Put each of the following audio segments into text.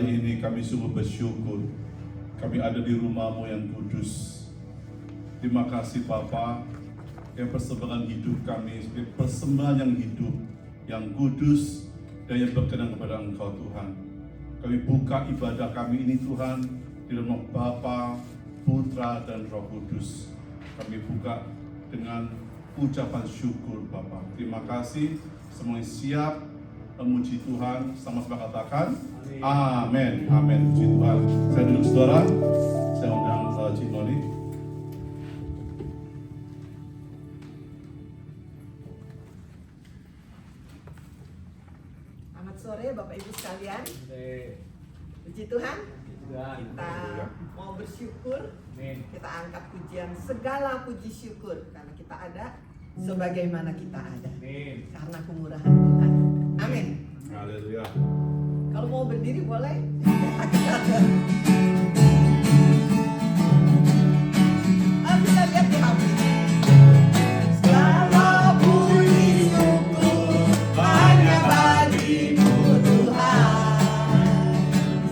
hari ini kami sungguh bersyukur kami ada di rumah-Mu yang kudus. Terima kasih Bapa, yang persembahan hidup kami sebagai persembahan yang hidup, yang kudus dan yang berkenan kepada Engkau Tuhan. Kami buka ibadah kami ini Tuhan di dalam nama Bapa, Putra dan Roh Kudus. Kami buka dengan ucapan syukur Bapa. Terima kasih, semuanya siap memuji Tuhan, sama-sama katakan amin. Amin. Puji Tuhan. Saya duduk saudara, saya undang Cik Noni. Selamat sore Bapak Ibu sekalian. Puji Tuhan. Kita mau bersyukur. Kita angkat pujian, segala puji syukur karena kita ada sebagaimana kita ada. Karena kemurahan Tuhan. Amin. Haleluya. Kalau mau berdiri boleh. Bisa lihat di HP. Segala puji syukur hanya bagi-Mu Tuhan,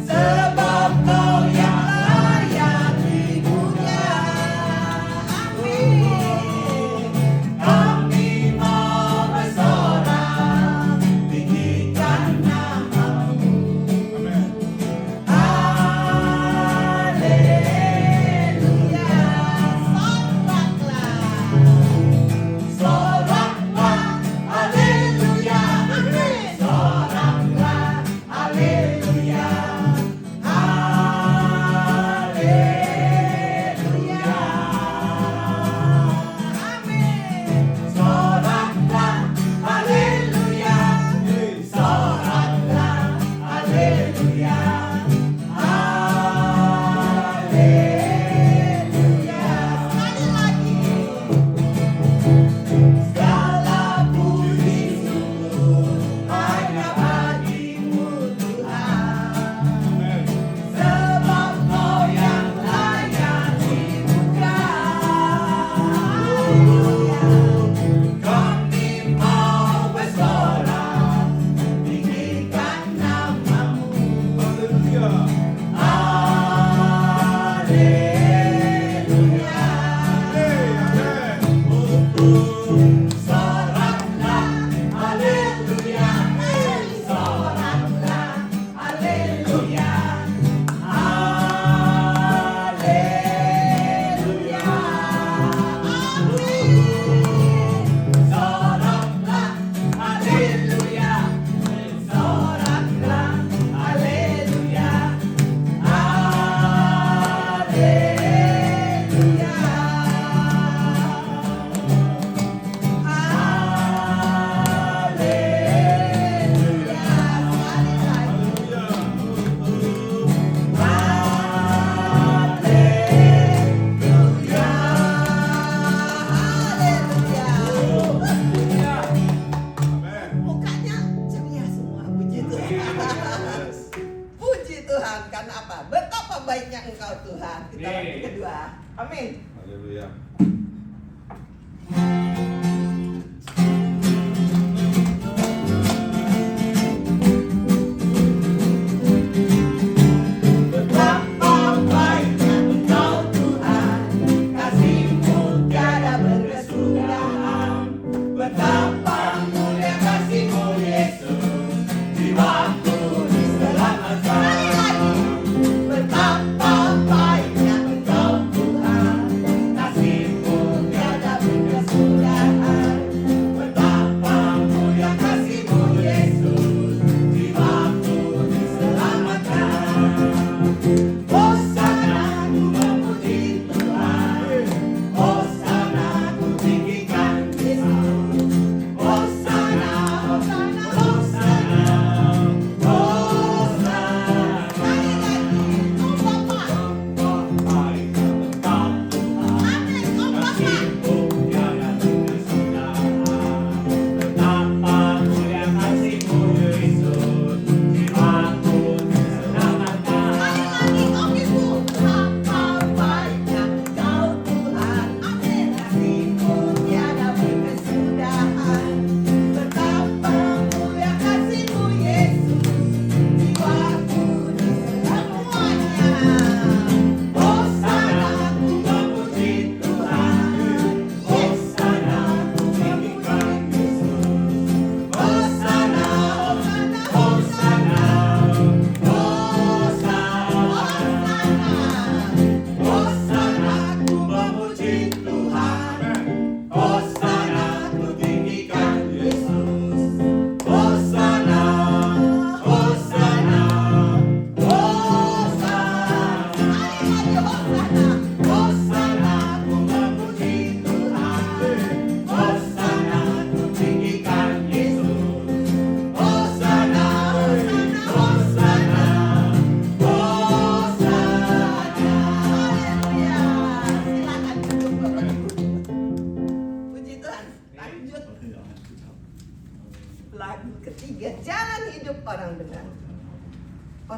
sebab Kau yang layak dipuja. Amin. Kami mau bersorak tinggikan nama-Mu.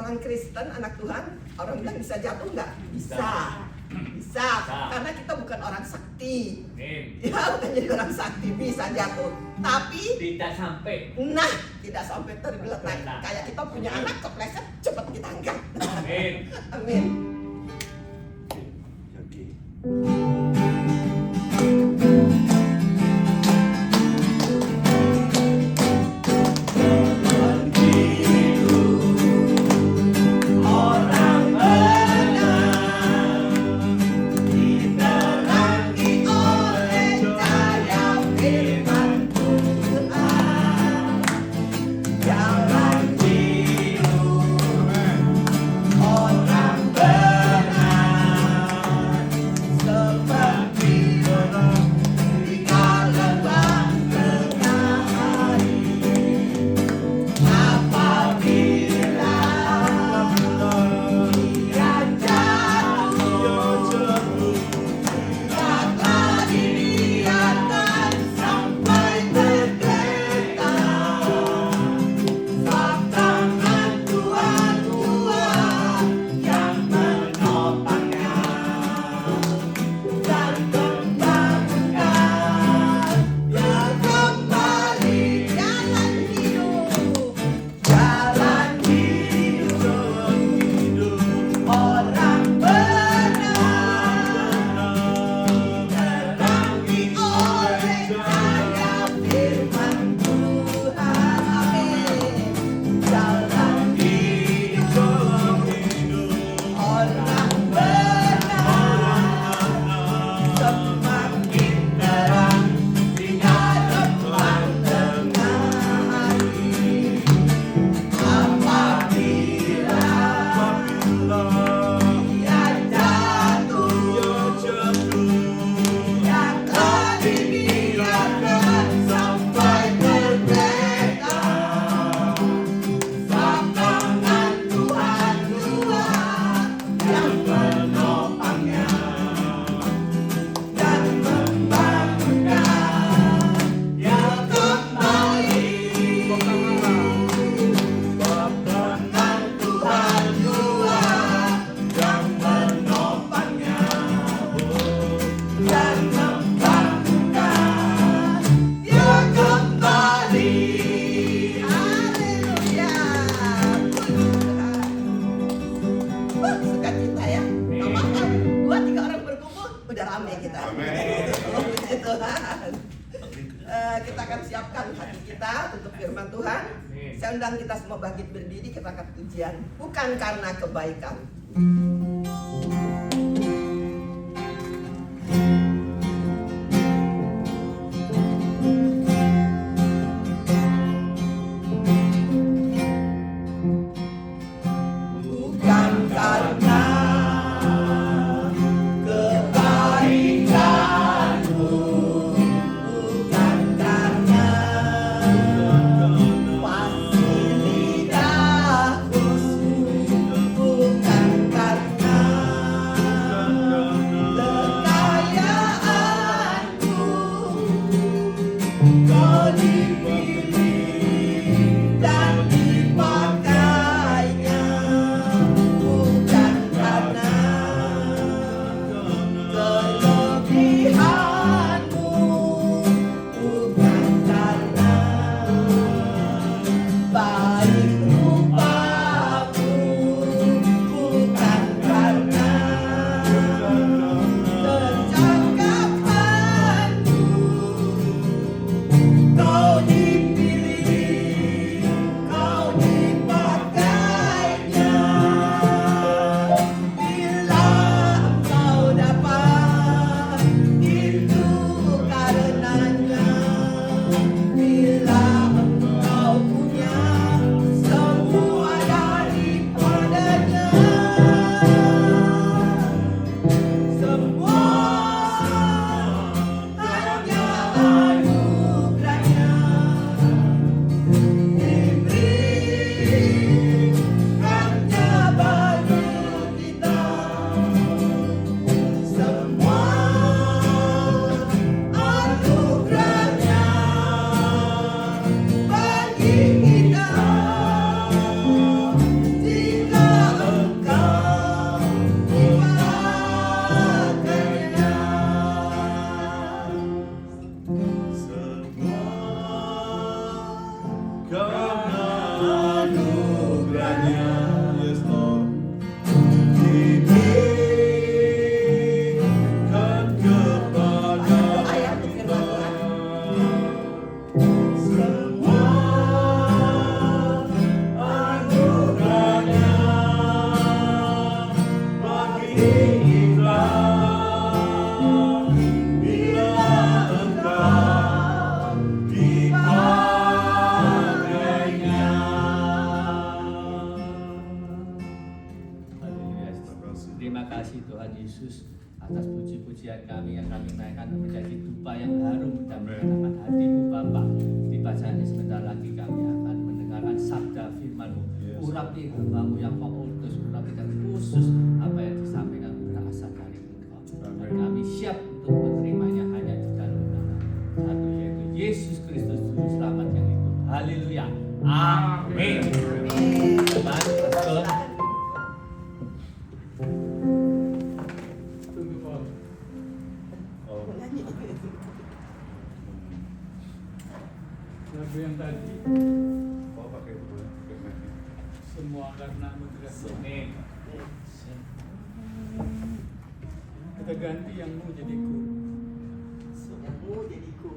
orang Kristen, anak Tuhan, orang bilang bisa jatuh nggak? Bisa. Karena kita bukan orang sakti. Ya, bukan jadi orang sakti, bisa jatuh. Tapi tidak sampai tergeletak. Kayak kita punya anak kepleset, cepat kita angkat. Amin. Amin. Kita akan siapkan hati kita untuk firman Tuhan. Saya undang kita semua bangkit berdiri, kita akan pujian. Bukan karena kebaikan. Bukan Terima kasih Tuhan Yesus atas puji-pujian kami yang kami naikkan menjadi dupa yang harum dan menyenangkan hatimu Bapa. Di bacaan ini sebentar lagi kami akan mendengarkan sabda firman-Mu. Urapi hambamu yang Kau utus, urapi dan khusus apa yang disampaikan berasal dari Engkau. Dan kami siap untuk menerimanya hanya di dalam nama satu, yaitu Yesus Kristus Juru Selamat yang itu. Haleluya. Amin. Selamat Pastor. Lagu yang tadi semua karena anugerah Tuhan. Kita ganti yang mu jadi ku. Yang mu jadi ku.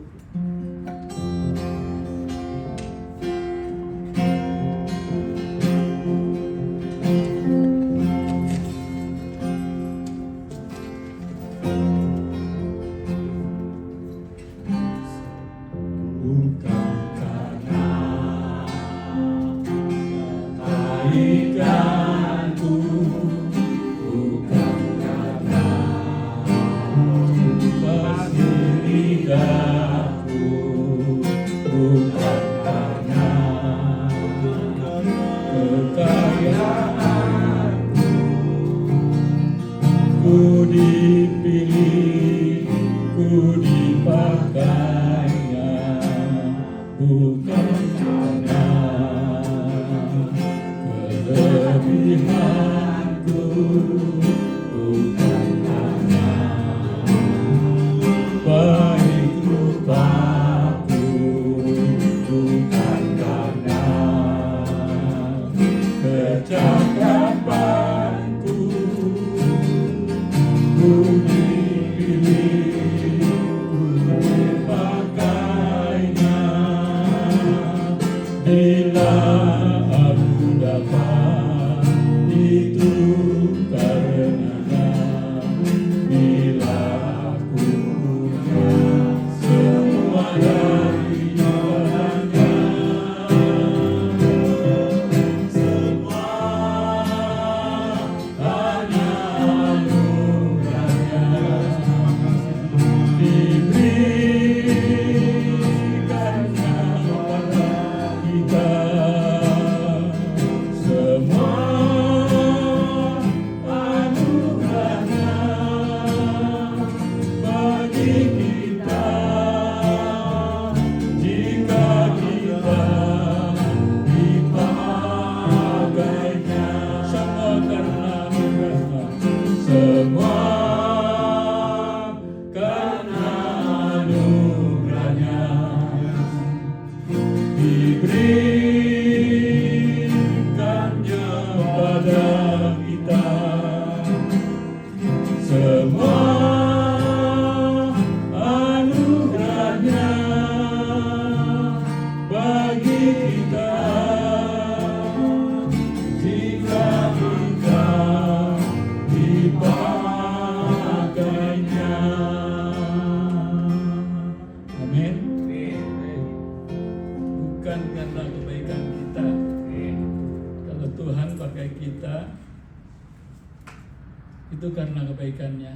Itu karena kebaikannya,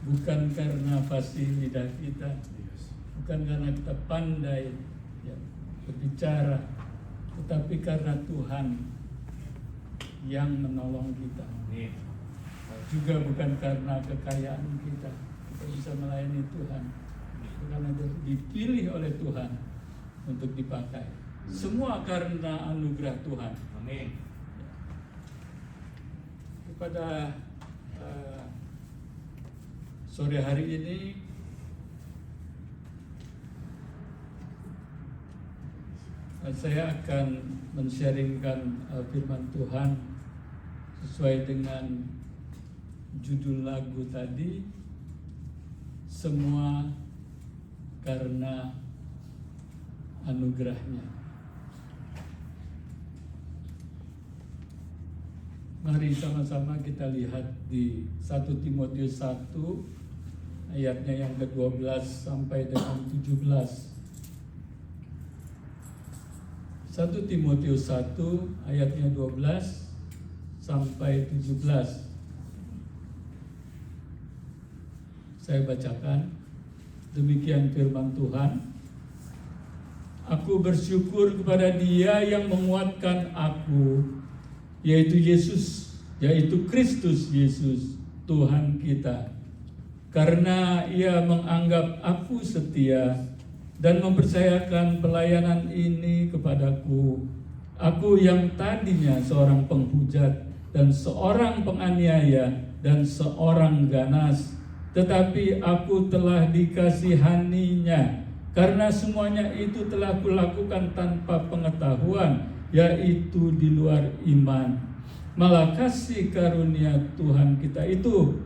bukan karena fasih lidah kita, bukan karena kita pandai ya, berbicara, tetapi karena Tuhan yang menolong kita. Juga bukan karena kekayaan kita bisa melayani Tuhan, karena dipilih oleh Tuhan untuk dipakai. Semua karena anugerah Tuhan. Amin. Pada sore hari ini saya akan men-sharingkan firman Tuhan sesuai dengan judul lagu tadi, semua karena anugerahnya. Mari sama-sama kita lihat di 1 Timotius 1 ayatnya yang ke-12 sampai dengan 17. 1 Timotius 1 ayatnya 12 sampai 17. Saya bacakan, demikian firman Tuhan. Aku bersyukur kepada Dia yang menguatkan aku, yaitu Yesus, yaitu Kristus Yesus, Tuhan kita. Karena Ia menganggap aku setia dan mempercayakan pelayanan ini kepadaku. Aku yang tadinya seorang penghujat dan seorang penganiaya dan seorang ganas, tetapi aku telah dikasihaninya, karena semuanya itu telah kulakukan tanpa pengetahuan, yaitu di luar iman. Malah kasih karunia Tuhan kita itu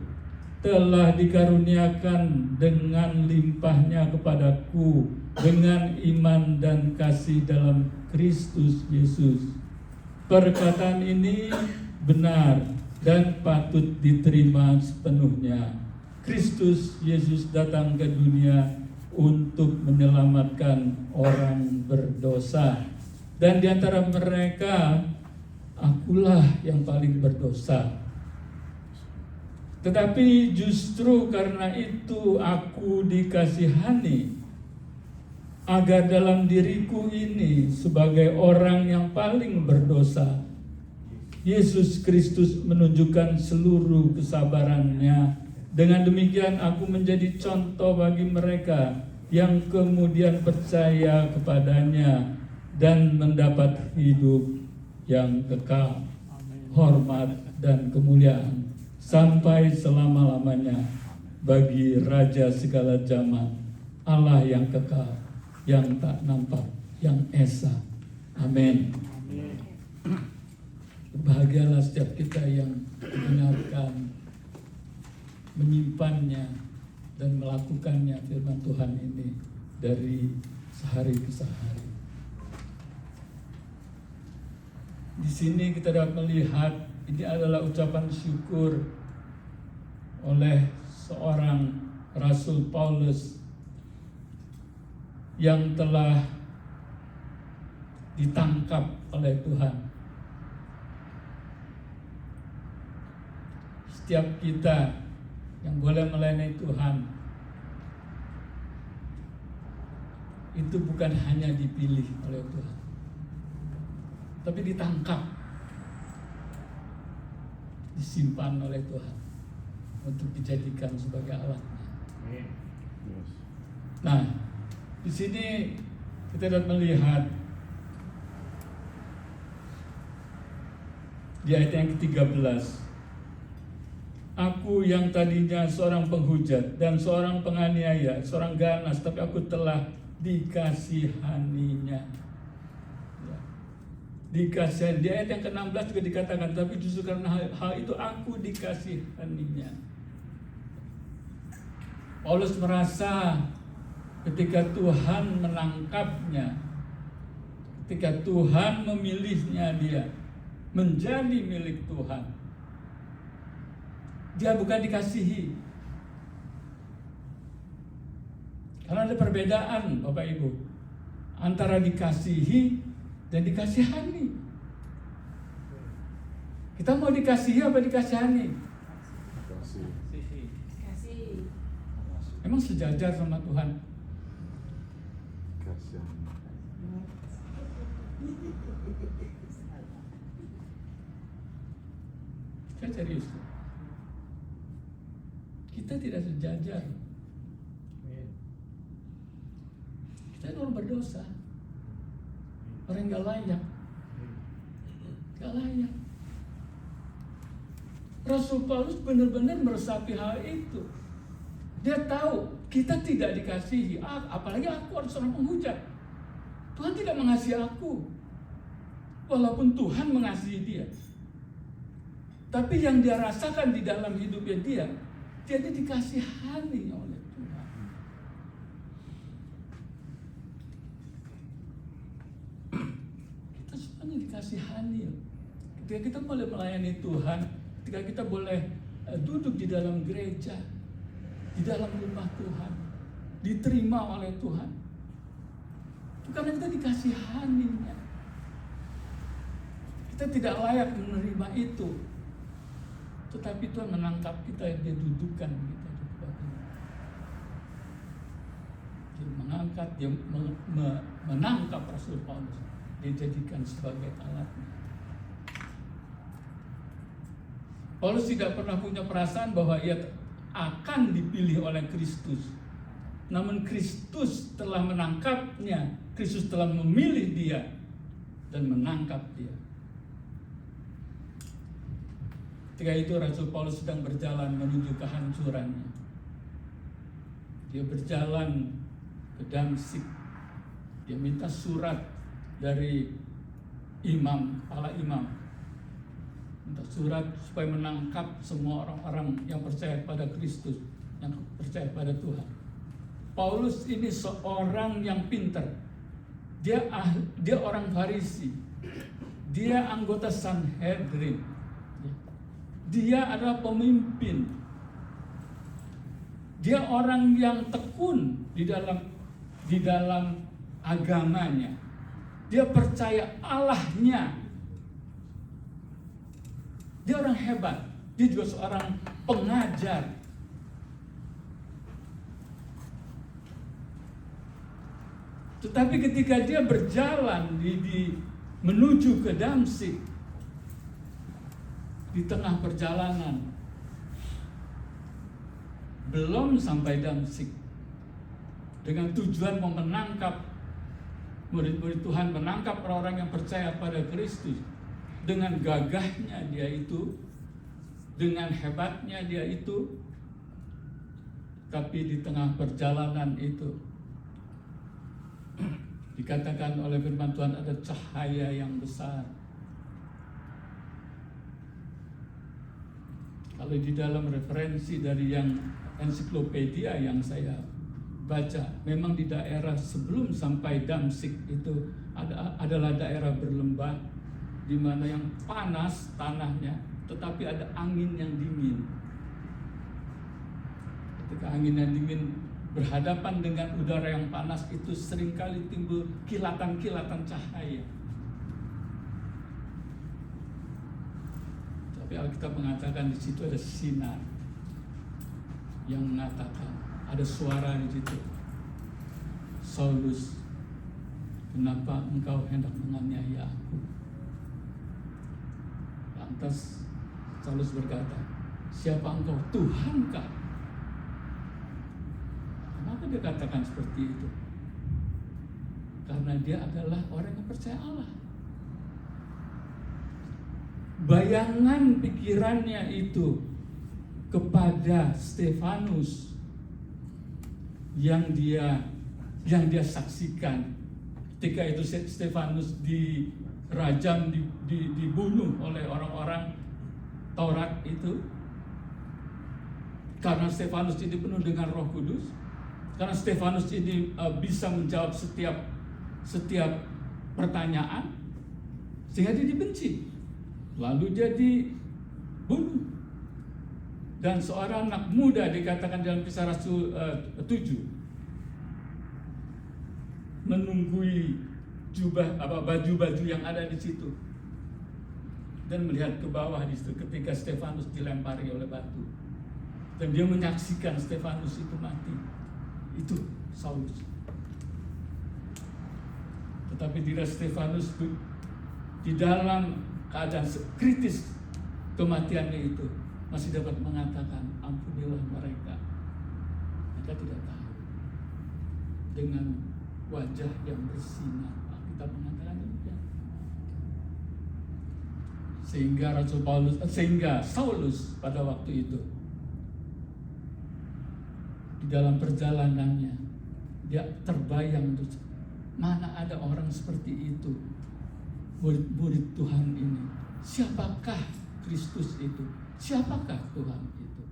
telah dikaruniakan dengan limpahnya kepadaku dengan iman dan kasih dalam Kristus Yesus. Perkataan ini benar dan patut diterima sepenuhnya. Kristus Yesus datang ke dunia untuk menyelamatkan orang berdosa, dan di antara mereka akulah yang paling berdosa. Tetapi justru karena itu aku dikasihani, agar dalam diriku ini sebagai orang yang paling berdosa, Yesus Kristus menunjukkan seluruh kesabarannya. Dengan demikian aku menjadi contoh bagi mereka yang kemudian percaya kepadanya dan mendapat hidup yang kekal, hormat dan kemuliaan sampai selama-lamanya bagi Raja segala zaman, Allah yang kekal, yang tak nampak, yang esa. Amin. Berbahagialah setiap kita yang mendengarkan, menyimpannya dan melakukannya firman Tuhan ini dari sehari ke sehari. Di sini kita dapat melihat ini adalah ucapan syukur oleh seorang Rasul Paulus yang telah ditangkap oleh Tuhan. Setiap kita yang boleh melayani Tuhan itu bukan hanya dipilih oleh Tuhan, tapi ditangkap, disimpan oleh Tuhan untuk dijadikan sebagai alatnya. Nah, di sini kita dapat melihat di ayat yang ke-13. Aku yang tadinya seorang penghujat dan seorang penganiaya, seorang ganas, tapi aku telah dikasihaninya. Ya. Dikasih. Di ayat yang ke-16 juga dikatakan, tapi justru karena hal itu aku dikasihaninya. Paulus merasa ketika Tuhan menangkapnya, ketika Tuhan memilihnya dia menjadi milik Tuhan, dia bukan dikasihi. Karena ada perbedaan Bapak Ibu antara dikasihi dan dikasihani. Kita mau dikasihi apa dikasihani? Kasih. Emang sejajar sama Tuhan? Saya serius. Kita tidak sejajar. Kita orang berdosa, orang yang gak layak. Gak layak. Rasul Paulus benar-benar meresapi hal itu. Dia tahu kita tidak dikasihi, apalagi aku harus seorang penghujat. Tuhan tidak mengasihi aku, walaupun Tuhan mengasihi dia. Tapi yang dia rasakan di dalam hidupnya dia dikasihani oleh Tuhan. Kita semuanya dikasihani. ketika kita boleh melayani Tuhan, ketika kita boleh duduk di dalam gereja, di dalam rumah Tuhan, diterima oleh Tuhan, itu karena kita dikasihaninya. Kita tidak layak menerima itu, tetapi Tuhan menangkap kita, Dia dudukkan kita di bawahnya. Dia mengangkat, Dia menangkap Rasul Paulus, Dia jadikan sebagai alatnya. Paulus tidak pernah punya perasaan bahwa ia akan dipilih oleh Kristus. Namun Kristus telah menangkapnya, Kristus telah memilih dia dan menangkap dia. Ketika itu Rasul Paulus sedang berjalan menuju kehancurannya. Dia berjalan ke Damsyik. Dia minta surat dari kepala imam. Minta surat supaya menangkap semua orang-orang yang percaya pada Kristus, yang percaya pada Tuhan. Paulus ini seorang yang pintar. Dia orang Farisi. Dia anggota Sanhedrin. Dia adalah pemimpin. Dia orang yang tekun di dalam agamanya. Dia percaya Allahnya. Dia orang hebat. Dia juga seorang pengajar. Tetapi ketika dia berjalan menuju ke Damsyik, di tengah perjalanan, belum sampai Damsyik, dengan tujuan mau menangkap murid-murid Tuhan, menangkap orang-orang yang percaya pada Kristus, dengan gagahnya dia itu, dengan hebatnya dia itu, tapi di tengah perjalanan itu dikatakan oleh firman Tuhan ada cahaya yang besar. Kalau di dalam referensi dari yang ensiklopedia yang saya baca, memang di daerah sebelum sampai Damsyik itu adalah daerah berlembah, di mana yang panas tanahnya, tetapi ada angin yang dingin. Ketika angin yang dingin berhadapan dengan udara yang panas, itu seringkali timbul kilatan-kilatan cahaya. Tapi Alkitab mengatakan di situ ada sinar yang mengatakan, ada suara di situ, Saulus, kenapa engkau hendak menganiaya aku? Lantas Saulus berkata, siapa engkau? Tuhankah? Kenapa dia katakan seperti itu? Karena dia adalah orang yang percaya Allah. Bayangan pikirannya itu kepada Stefanus yang dia saksikan ketika itu Stefanus dirajam, dibunuh oleh orang-orang Taurat itu, karena Stefanus ini penuh dengan Roh Kudus, karena Stefanus ini bisa menjawab setiap pertanyaan, sehingga dia dibenci. Lalu dia dibunuh. Dan seorang anak muda dikatakan dalam Kisah Rasul 7 menunggui baju-baju yang ada di situ dan melihat ke bawah di situ ketika Stefanus dilempari oleh batu, dan dia menyaksikan Stefanus itu mati. Itu Saulus. Tetapi tidak Stefanus di dalam keadaan kritis kematiannya itu masih dapat mengatakan, ampunilah mereka tidak tahu. Dengan wajah yang bersinar, kita mengatakan demikian. Sehingga Saulus pada waktu itu di dalam perjalanannya dia terbayang, mana ada orang seperti itu, murid-murid Tuhan ini. Siapakah Kristus itu? Siapakah Tuhan itu?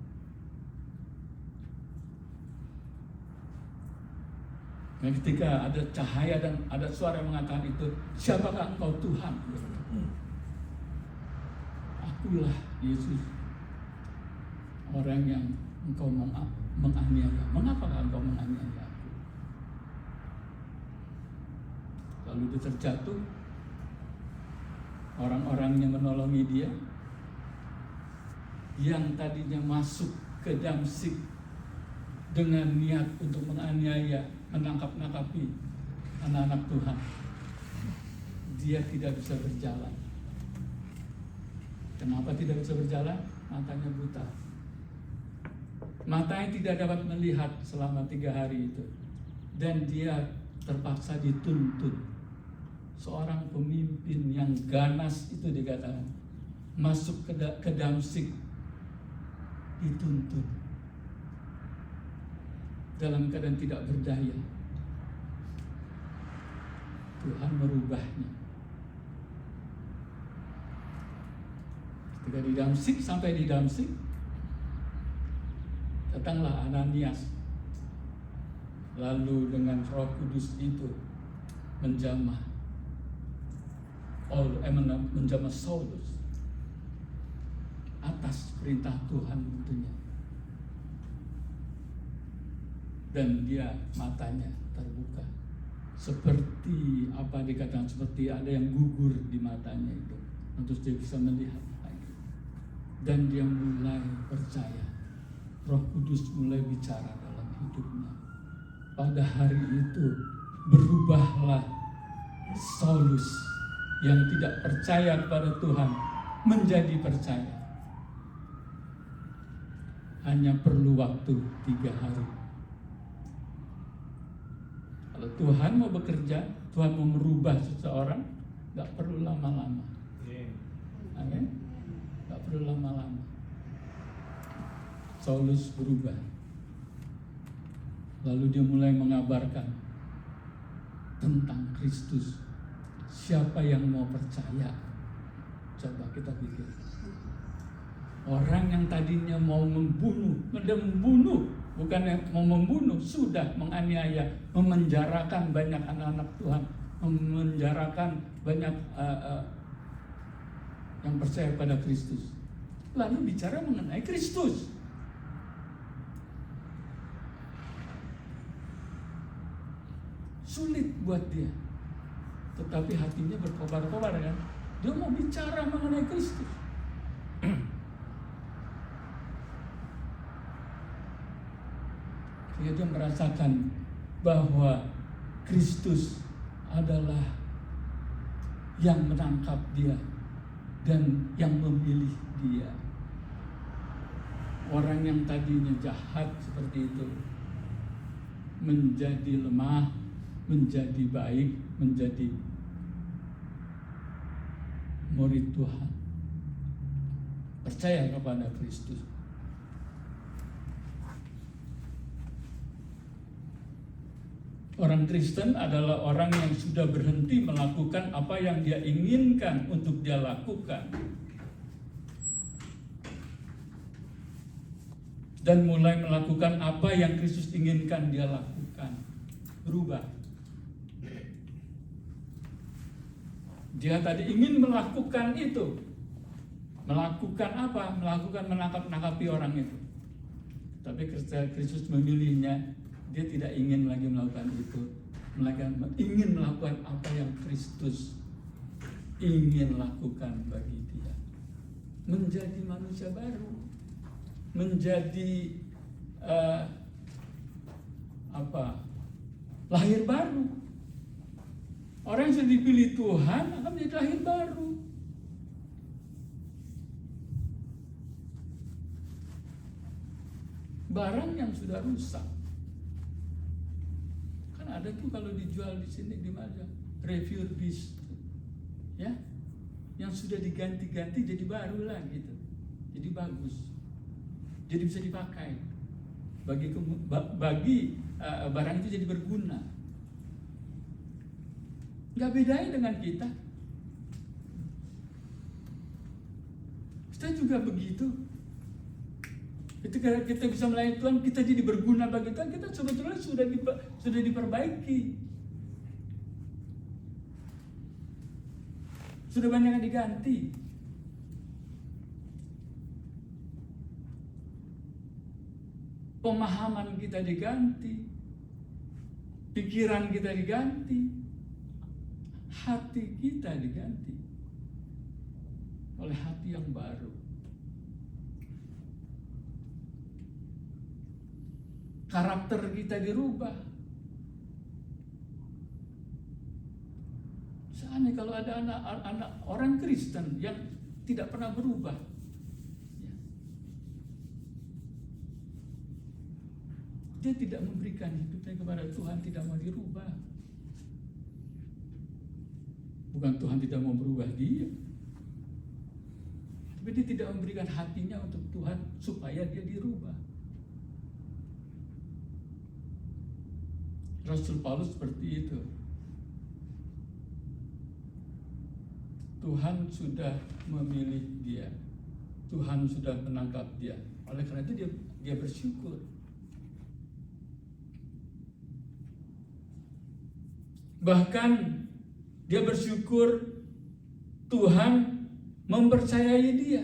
Dan ketika ada cahaya dan ada suara yang mengatakan itu, siapakah engkau Tuhan? akulah Yesus, orang yang engkau menganiaya. Mengapakah engkau menganiaya aku? Lalu dia terjatuh. Orang-orang yang menolongi dia, yang tadinya masuk ke Damsyik dengan niat untuk menganiaya, menangkap-nangkapi anak-anak Tuhan, dia tidak bisa berjalan. Kenapa tidak bisa berjalan? Matanya buta. Matanya tidak dapat melihat selama 3 hari itu. Dan dia terpaksa dituntut. Seorang pemimpin yang ganas itu dikatakan masuk ke Damsyik, dituntut dalam keadaan tidak berdaya. Tuhan merubahnya. Ketika di Damsyik, sampai di Damsyik, datanglah Ananias. Lalu dengan Roh Kudus itu menjamah Saulus atas perintah Tuhan tentunya. Dan dia matanya terbuka. Seperti apa dikatakan, seperti ada yang gugur di matanya itu. Terus dia bisa melihat lagi. Dan dia mulai percaya. Roh Kudus mulai bicara dalam hidupnya. Pada hari itu berubahlah Saulus yang tidak percaya kepada Tuhan menjadi percaya. Hanya perlu waktu 3 hari. Kalau Tuhan mau bekerja, Tuhan mau merubah seseorang, gak perlu lama-lama. Amin. Gak perlu lama-lama. Saulus berubah. Lalu dia mulai mengabarkan tentang Kristus. Siapa yang mau percaya? Coba kita pikir. Orang yang tadinya mau membunuh, bukan mau membunuh, sudah menganiaya, memenjarakan banyak anak-anak Tuhan, memenjarakan banyak yang percaya pada Kristus. Lalu bicara mengenai Kristus. Sulit buat dia. Tetapi hatinya berkobar-kobar kan. Dia mau bicara mengenai Kristus. Dia merasakan bahwa Kristus adalah yang menangkap dia dan yang memilih dia. Orang yang tadinya jahat seperti itu menjadi lemah, menjadi baik, menjadi murid Tuhan, percaya kepada Kristus. Orang Kristen adalah orang yang sudah berhenti melakukan apa yang dia inginkan untuk dia lakukan, dan mulai melakukan apa yang Kristus inginkan dia lakukan. Berubah. Dia tadi ingin melakukan itu. Melakukan apa? Melakukan menangkap-nangkapi orang itu. Tapi Kristus memilihnya. Dia tidak ingin lagi melakukan itu. Melainkan ingin melakukan apa yang Kristus ingin lakukan bagi dia. Menjadi manusia baru. Menjadi lahir baru. Orang yang sudah dipilih Tuhan akan menjadi lahir baru. Barang yang sudah rusak, kan ada tuh kalau dijual di sini di mana, refurbished, ya, yang sudah diganti-ganti jadi baru lah gitu, jadi bagus, jadi bisa dipakai, bagi barang itu jadi berguna. Gak bedanya dengan kita. Kita juga begitu. Ketika kita bisa melayani Tuhan, kita jadi berguna bagi Tuhan, kita sebetulnya sudah diperbaiki. Sudah banyak yang diganti. pemahaman kita diganti, pikiran kita diganti, hati kita diganti oleh hati yang baru. Karakter kita dirubah. Seandainya kalau ada anak orang Kristen yang tidak pernah berubah, ya, dia tidak memberikan hidupnya kepada Tuhan, tidak mau dirubah. Bukan Tuhan tidak mau berubah dia, tapi dia tidak memberikan hatinya untuk Tuhan supaya dia dirubah. Rasul Paulus seperti itu. Tuhan sudah memilih dia, Tuhan sudah menangkap dia. Oleh karena itu dia bersyukur. Bahkan dia bersyukur Tuhan mempercayai dia.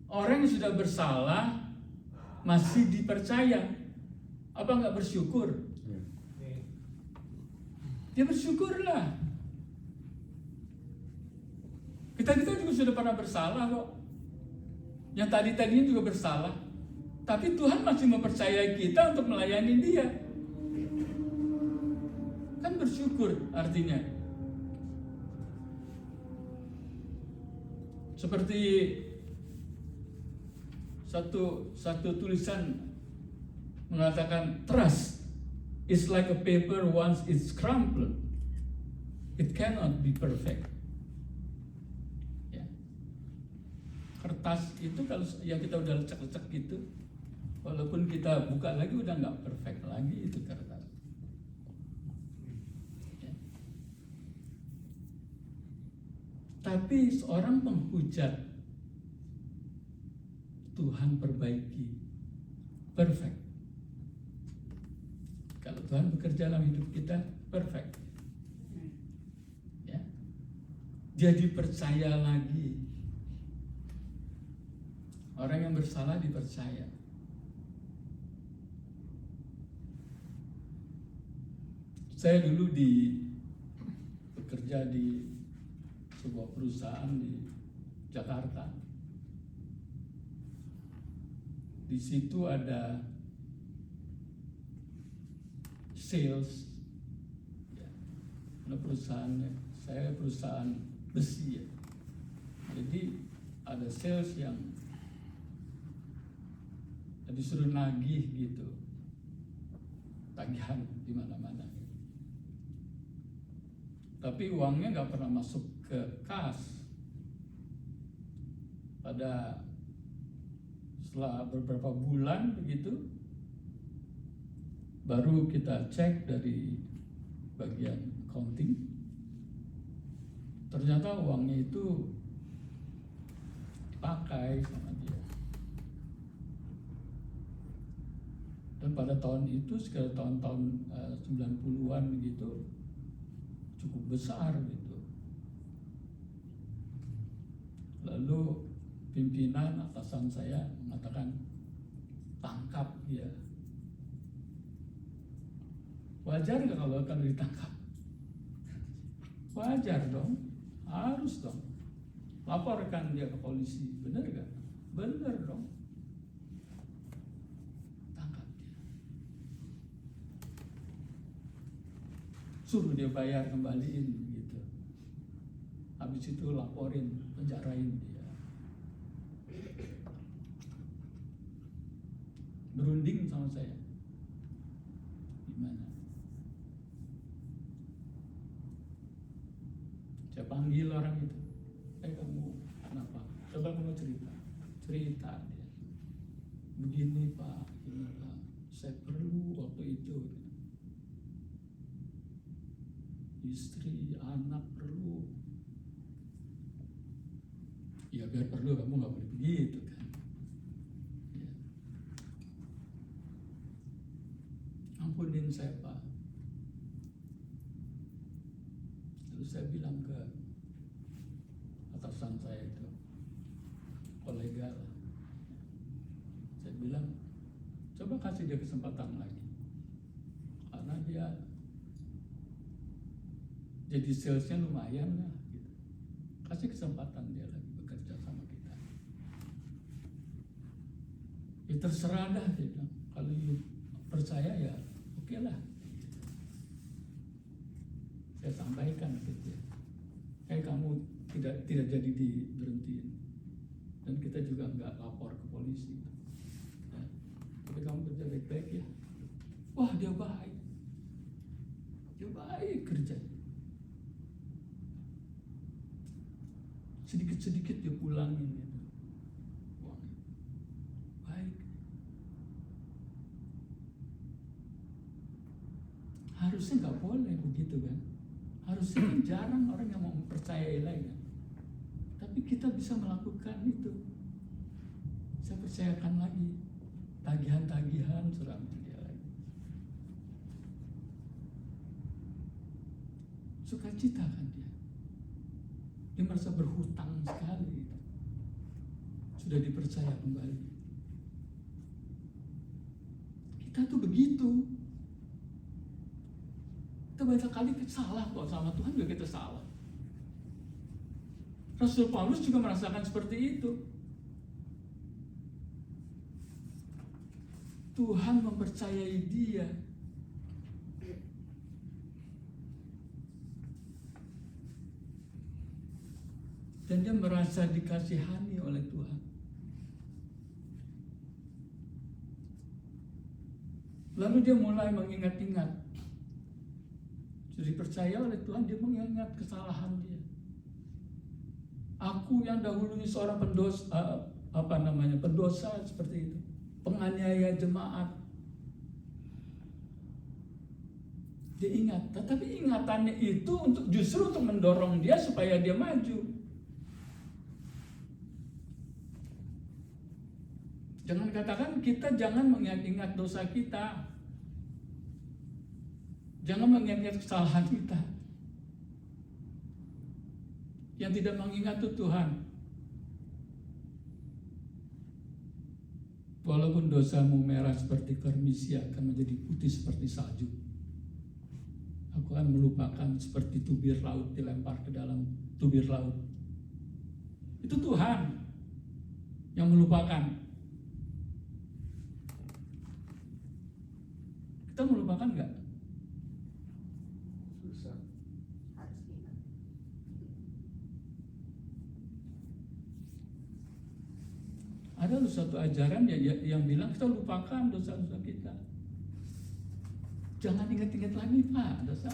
Orang yang sudah bersalah masih dipercaya. Apa nggak bersyukur? Dia bersyukurlah. Kita juga sudah pernah bersalah kok. Yang tadinya juga bersalah. Tapi Tuhan masih mempercayai kita untuk melayani dia. Kan bersyukur artinya. Seperti satu tulisan mengatakan, trust is like a paper once it's crumpled, it cannot be perfect. Ya. Kertas itu kalau yang kita udah lecek-lecek gitu, walaupun kita buka lagi udah nggak perfect lagi itu kertas. Ya. Tapi seorang penghujat Tuhan perbaiki perfect. Kalau Tuhan bekerja dalam hidup kita, perfect. Ya. Jadi percaya lagi. Orang yang bersalah dipercaya. Saya dulu bekerja di sebuah perusahaan di Jakarta. Di situ ada sales, ya. Perusahaannya, saya perusahaan besi ya. Jadi ada sales yang disuruh nagih gitu, tagihan di mana-mana. Tapi uangnya nggak pernah masuk ke kas. Setelah beberapa bulan begitu, baru kita cek dari bagian accounting, ternyata uangnya itu dipakai sama dia. Dan pada tahun itu, sekitar tahun-tahun 90-an gitu, cukup besar gitu. Lalu pimpinan atasan saya mengatakan, tangkap dia. Wajar nggak kalau akan ditangkap? Wajar dong, harus dong. Laporkan dia ke polisi, benar nggak? Benar dong. Tangkap dia. Suruh dia bayar, kembaliin gitu. Habis itu laporin, penjarain dia. Berunding sama saya. Gimana? Saya panggil orang itu, kamu kenapa? Coba kamu cerita dia. Begini Pak, saya perlu waktu itu, istri, anak perlu. Ya biar perlu, kamu nggak boleh begitu kan? Ya. Ampunin saya Pak. Lalu saya bilang ke atasan saya itu, kolega lah, saya bilang, Coba kasih dia kesempatan lagi. Karena dia jadi salesnya lumayan lah gitu. Kasih kesempatan dia lagi bekerja sama kita. Ya terserah dah dia bilang. Kalau you percaya ya oke lah. Saya sampaikan ke dia. Kamu tidak jadi diberhentiin. Dan kita juga nggak lapor ke polisi. Ya. Tapi kamu kerja baik-baik ya. Wah dia baik. Dia baik kerja. Sedikit-sedikit dia pulangin gitu. Wah, baik. Harusnya nggak boleh begitu kan. Harusnya kan jarang orang yang mau mempercayai lagi kan. Tapi kita bisa melakukan itu. Saya percayakan lagi. Tagihan-tagihan sudah ambil dia lagi. Sukacita kan dia. Dia merasa berhutang sekali. Sudah dipercaya kembali. Kita tuh begitu. Kita banyak kali salah kok sama Tuhan juga kita salah. Rasul Paulus juga merasakan seperti itu. Tuhan mempercayai dia. Dan dia merasa dikasihani oleh Tuhan. Lalu dia mulai mengingat-ingat. Sudah dipercaya oleh Tuhan, dia mengingat kesalahan dia. Aku yang dahulunya seorang pendosa seperti itu, penganiaya jemaat. Dia ingat, tetapi ingatannya itu justru untuk mendorong dia supaya dia maju. Jangan katakan kita jangan mengingat-ingat dosa kita. Jangan mengingat-ingat kesalahan kita. Yang tidak mengingat itu Tuhan. Walaupun dosamu merah seperti karmisia akan menjadi putih seperti salju. Aku akan melupakan seperti tubir laut dilempar ke dalam tubir laut. Itu Tuhan yang melupakan. Kita melupakan enggak? Susah. Harus ingat. Ada suatu ajaran yang bilang kita lupakan dosa-dosa kita. Jangan ingat-ingat lagi Pak dosa.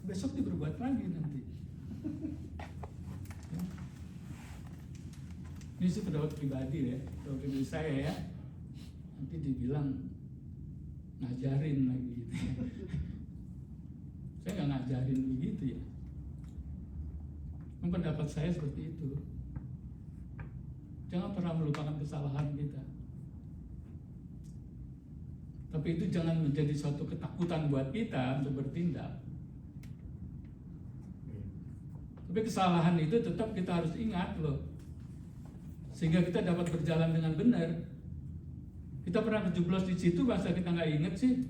Besok dia berbuat lagi nanti. Ya. Ini sih pendapat pribadi ya, pendapat pribadi saya ya. Nanti dibilang ngajarin lagi gitu ya. Saya nggak ngajarin begitu ya. Pendapat saya seperti itu. Jangan pernah melupakan kesalahan kita. Tapi itu jangan menjadi suatu ketakutan buat kita untuk bertindak. Tapi kesalahan itu tetap kita harus ingat loh. Sehingga kita dapat berjalan dengan benar. Kita pernah kejeblos di situ, masa kita nggak inget sih?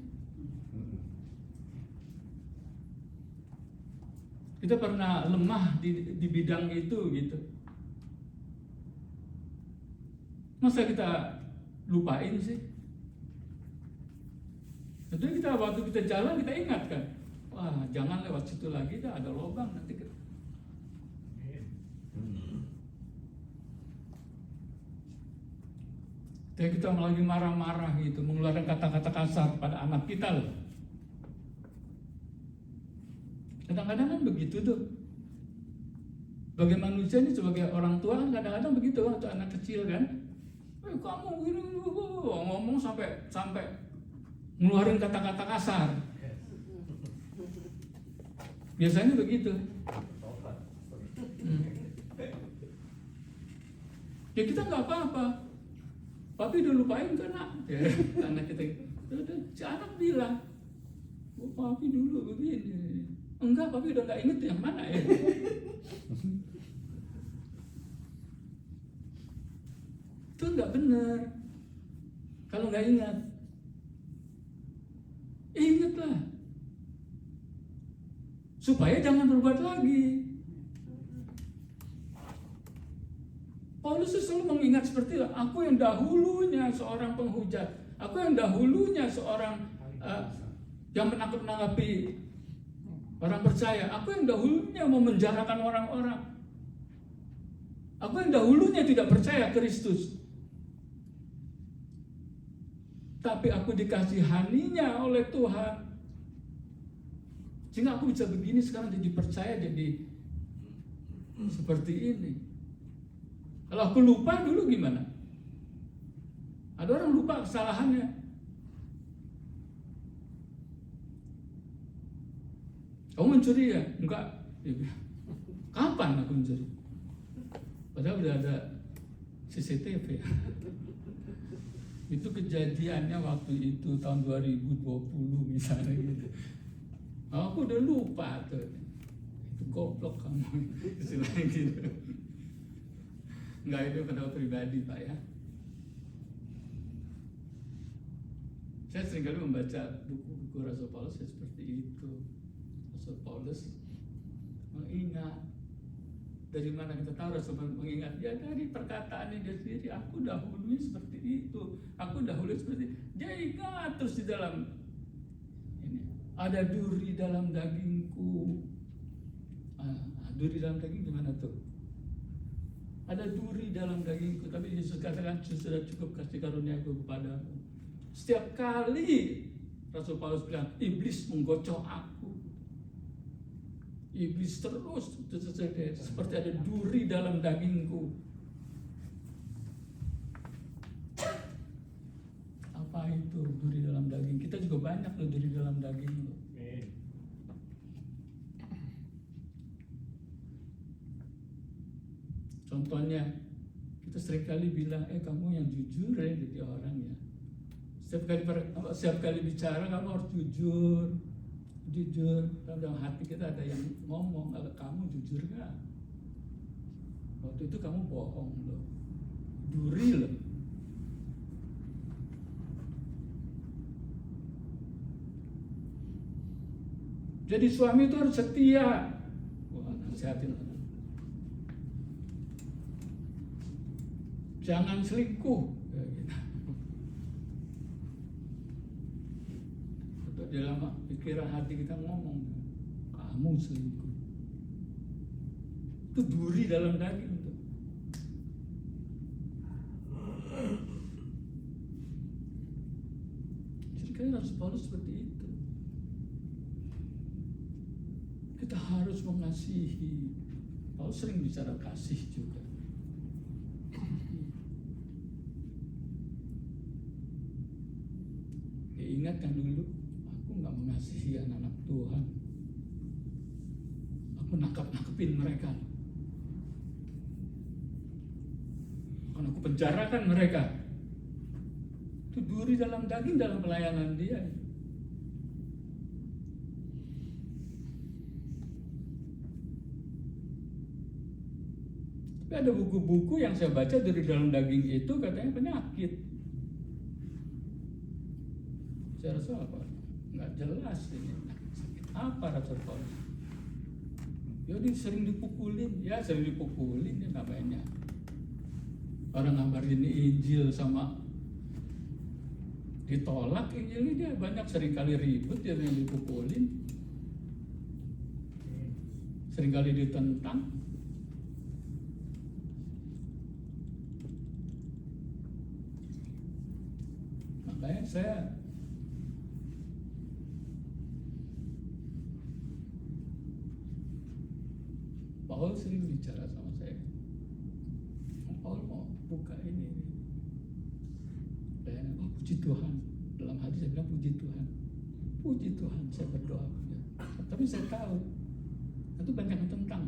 Kita pernah lemah di bidang itu gitu. Masa kita lupain sih? Jadi kita waktu kita jalan kita ingatkan, wah jangan lewat situ lagi, dah ada lubang nanti kita. Kayak kita lagi marah-marah gitu, mengeluarkan kata-kata kasar pada anak kita loh. Kadang-kadang kan begitu tuh. Bagi manusia ini sebagai orang tua kan kadang-kadang begitu untuk anak kecil kan. Kamu gini ngomong sampai ngeluarin kata-kata kasar. Biasanya begitu. Ya kita nggak apa-apa. Papi udah lupain kan nak? Ya, anak kita, si anak bilang, oh, papi dulu begini. Enggak, papi udah nggak inget yang mana ya. Itu nggak benar. Kalau nggak ingat, Ingatlah. Supaya jangan berbuat lagi. Paulus selalu mengingat seperti itu. Aku yang dahulunya seorang penghujat. Aku yang dahulunya seorang yang menangkap-nangkapi orang percaya. Aku yang dahulunya memenjarakan orang-orang. Aku yang dahulunya tidak percaya Kristus. Tapi aku dikasihaninya oleh Tuhan. Sehingga aku bisa begini sekarang, jadi percaya, jadi seperti ini. Kalau aku lupa dulu gimana? Ada orang lupa kesalahannya. Kamu mencuri ya? Enggak. Kapan aku mencuri? Padahal udah ada CCTV. Itu kejadiannya waktu itu tahun 2020 misalnya gitu. Aku udah lupa tuh. Itu goblok kamu. Istilahnya gitu. Enggak, itu pendapat pribadi Pak ya. Saya seringkali membaca buku-buku Rasul Paulus ya seperti itu. Rasul Paulus mengingat. Dari mana kita tahu Rasul Paulus mengingat? Ya dari perkataannya dia sendiri. Aku dahulunya seperti itu. Aku dahulunya seperti itu. Dia ingat terus di dalam ini. Ada duri dalam dagingku. Duri dalam daging gimana tuh? Ada duri dalam dagingku, tapi Yesus katakan sudah cukup kasih karunia-Ku kepadamu. Setiap kali Rasul Paulus bilang, iblis menggocok aku. Iblis terus seperti ada duri dalam dagingku. Apa itu duri dalam daging? Kita juga banyak loh duri dalam daging loh. Contohnya, kita seringkali bilang, kamu yang jujur ya jadi orang ya. Setiap kali bicara kamu harus jujur. Dalam hati kita ada yang ngomong, kalau kamu jujur gak? Waktu itu kamu bohong loh, duri loh. Jadi suami itu harus setia. Wah, nasihatin. Jangan selingkuh. Untuk dalam pikiran hati kita ngomong, kamu selingkuh. Itu duri dalam daging tuh. Jadi kan Rasul Paulus seperti itu. Kita harus mengasihi. Paulus sering bicara kasih juga. Ingatkan dulu, aku nggak mengasihi anak-anak Tuhan. Aku nangkap-nangkepin mereka. Karena aku penjarakan mereka. Itu duri dalam daging dalam pelayanan dia. Tapi ada buku-buku yang saya baca dari dalam daging itu katanya penyakit. Saya rasa apa? Nggak jelas ini. Apa Rasul Paulus? Ya dia sering dipukulin. Ya namanya. Orang ngabarin Injil sama ditolak Injilnya, dia banyak seringkali ribut, dia yang dipukulin. Seringkali ditentang. Makanya saya Paul sering bicara sama saya. Paul mau buka ini. Dan puji Tuhan. Dalam hati saya bilang puji Tuhan. Puji Tuhan, saya berdoa. Tapi saya tahu itu banyak yang tentang.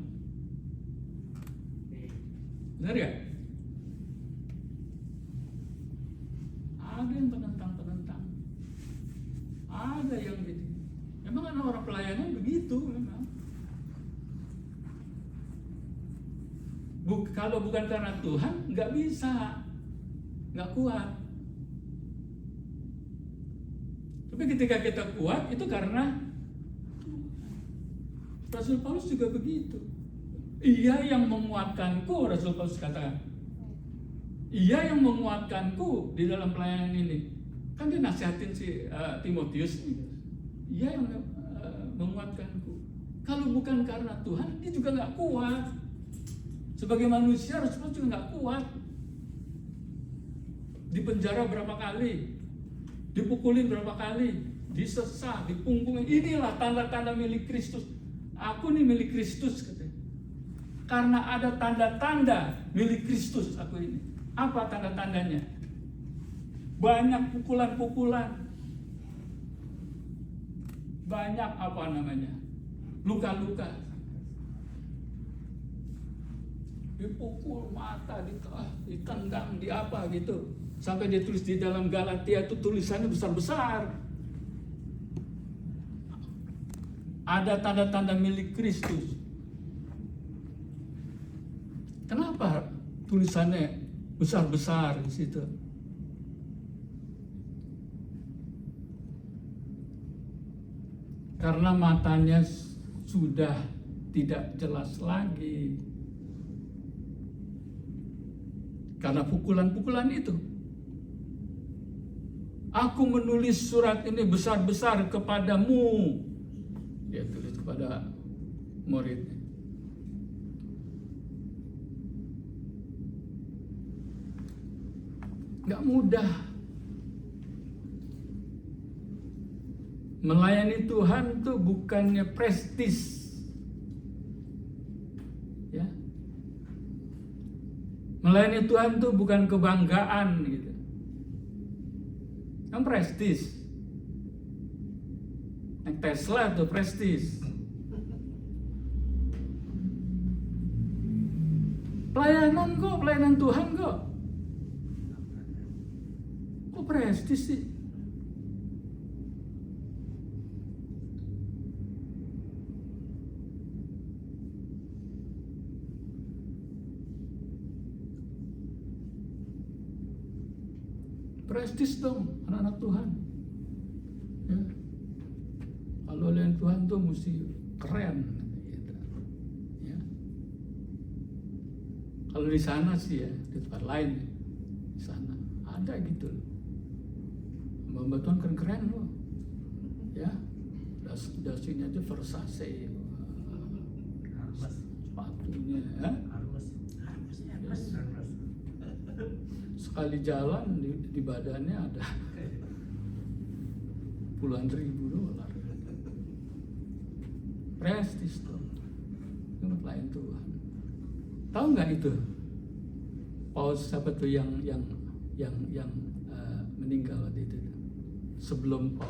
Benar ya? Ada yang penentang. Ada yang gitu. Memang kan orang pelayanan begitu memang. Kalau bukan karena Tuhan, nggak bisa, nggak kuat. Tapi ketika kita kuat itu karena Rasul Paulus juga begitu. Ia yang menguatkanku, Rasul Paulus katakan. Ia yang menguatkanku di dalam pelayanan ini. Kan dia nasihatin si Timotius ini. Ia yang menguatkanku. Kalau bukan karena Tuhan, dia juga nggak kuat. Sebagai manusia, Rasul Paulus juga nggak kuat. Dipenjara berapa kali, dipukulin berapa kali, disesah, dipungkungin. Inilah tanda-tanda milik Kristus. Aku nih milik Kristus, katanya. Karena ada tanda-tanda milik Kristus aku ini. Apa tanda-tandanya? Banyak pukulan-pukulan. Banyak apa namanya? Luka-luka. Dipukul mata, ditendang, di apa gitu. Sampai dia tulis di dalam Galatia itu tulisannya besar-besar. Ada tanda-tanda milik Kristus. Kenapa tulisannya besar-besar di situ? Karena matanya sudah tidak jelas lagi. Karena pukulan-pukulan itu. Aku menulis surat ini besar-besar kepadamu. Dia tulis kepada muridnya. Gak mudah. Melayani Tuhan tuh bukannya prestis. Ya. Melayani Tuhan tuh bukan kebanggaan gitu. Kan prestis. Naik Tesla tuh prestis. Pelayanan kok, pelayanan Tuhan kok. Kok prestis sih? Prestis dong, anak-anak Tuhan. Ya. Kalau lain Tuhan tuh mesti keren. Gitu. Ya. Kalau di sana sih ya, di tempat lain di sana ada gitu. Hamba Tuhan keren-keren loh. Ya, dasinya aja Versace. Sepatunya, ya. Sekali jalan di badannya ada puluhan ribu dolar. Prestis tuh, itu lain Tuhan. Tahu nggak itu? Paulus siapa tuh yang meninggal waktu itu? Sebelum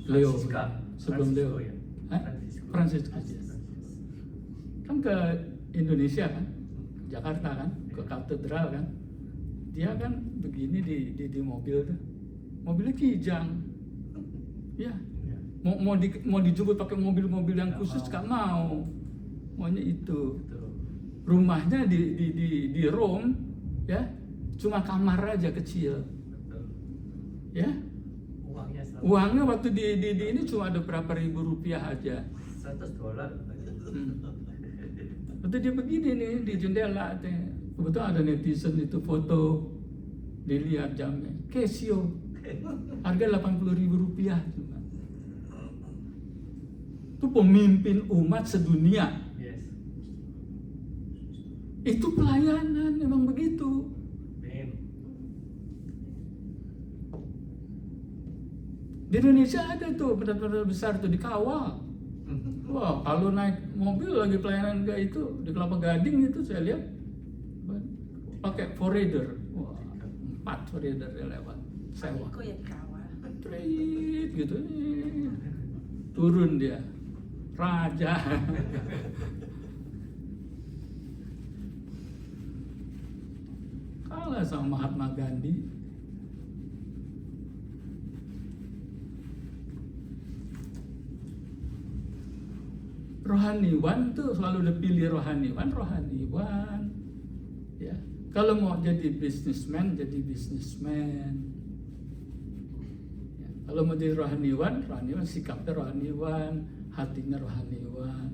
Leo, sebelum Leo, Fransiskus ya. Kan ke Indonesia kan? Jakarta kan, ke katedral kan, dia kan begini di mobil tuh, mobilnya kijang, ya, mau dijemput pakai mobil-mobil yang khusus gak mau, maunya itu, rumahnya di Rome, ya, cuma kamar aja kecil, ya, uangnya waktu di ini cuma ada berapa ribu rupiah aja, $100. Waktu dia begini nih di jendela, kebetulan ada netizen itu foto, dilihat jamnya, Casio, harga $80.000 cuma. Itu pemimpin umat sedunia. Yes. Itu pelayanan, memang begitu. Di Indonesia ada tuh benar-benar besar tuh dikawal. Wah, kalau naik mobil lagi pelayanan kayak itu di Kelapa Gading itu saya lihat pakai forerunner. Wah, 4 forerunner dia lewat sewa. Kok ya dikawal? Trit gitu. Turun dia. Raja. Kalah sama Mahatma Gandhi. Rohaniwan tuh selalu dipilih rohaniwan, ya. Kalau mau jadi businessman, Kalau mau jadi rohaniwan sikapnya rohaniwan, hatinya rohaniwan,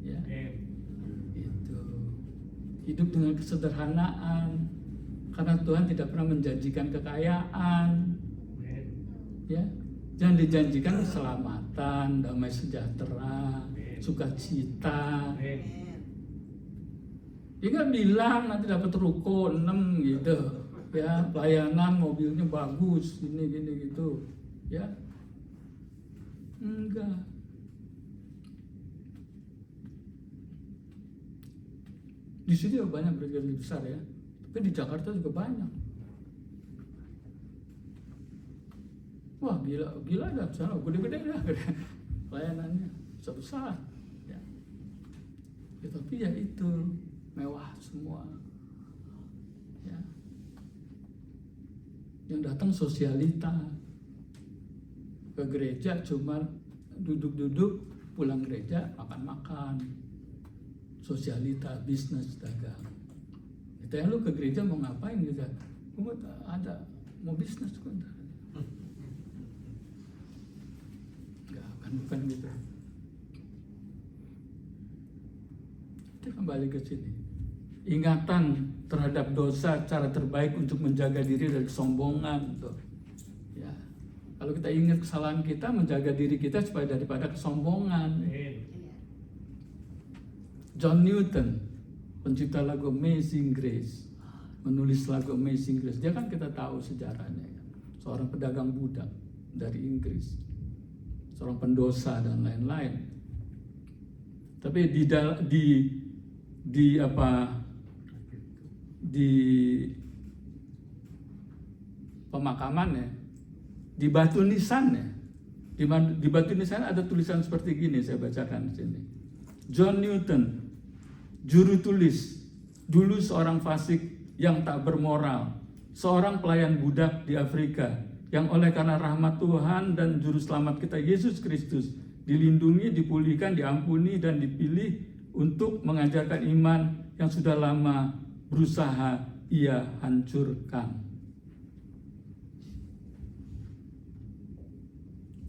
ya. Itu hidup dengan kesederhanaan, karena Tuhan tidak pernah menjanjikan kekayaan, ya. Jangan dijanjikan keselamatan, damai sejahtera, sukacita. Dia nggak bilang nanti dapat ruko 6 gitu, ya, pelayanan mobilnya bagus, gini gitu, ya. Enggak. Di sini juga banyak gereja besar ya, tapi di Jakarta juga banyak. Wah, gila dah sana, gede-gede dah pelayanannya, besar, ya. Ya, tapi ya itu mewah semua, ya. Yang datang sosialita ke gereja cuma duduk-duduk, pulang gereja makan-makan, sosialita, bisnis, dagang. Kita lu ke gereja mau ngapain gitu? Mau bisnis kok. Bukan gitu. Kita kembali ke sini. Ingatan terhadap dosa, cara terbaik untuk menjaga diri dari kesombongan, tuh. Ya. Kalau kita ingat kesalahan kita, menjaga diri kita supaya daripada kesombongan. John Newton, pencipta lagu Amazing Grace, menulis lagu Amazing Grace. Dia kan kita tahu sejarahnya, seorang pedagang budak dari Inggris, seorang pendosa dan lain-lain. Tapi di pemakamannya, di batu nisannya, di batu nisan ada tulisan seperti gini, saya bacakan di sini. John Newton, juru tulis, dulu seorang fasik yang tak bermoral, seorang pelayan budak di Afrika, yang oleh karena rahmat Tuhan dan Juru Selamat kita Yesus Kristus dilindungi, dipulihkan, diampuni, dan dipilih untuk mengajarkan iman yang sudah lama berusaha ia hancurkan.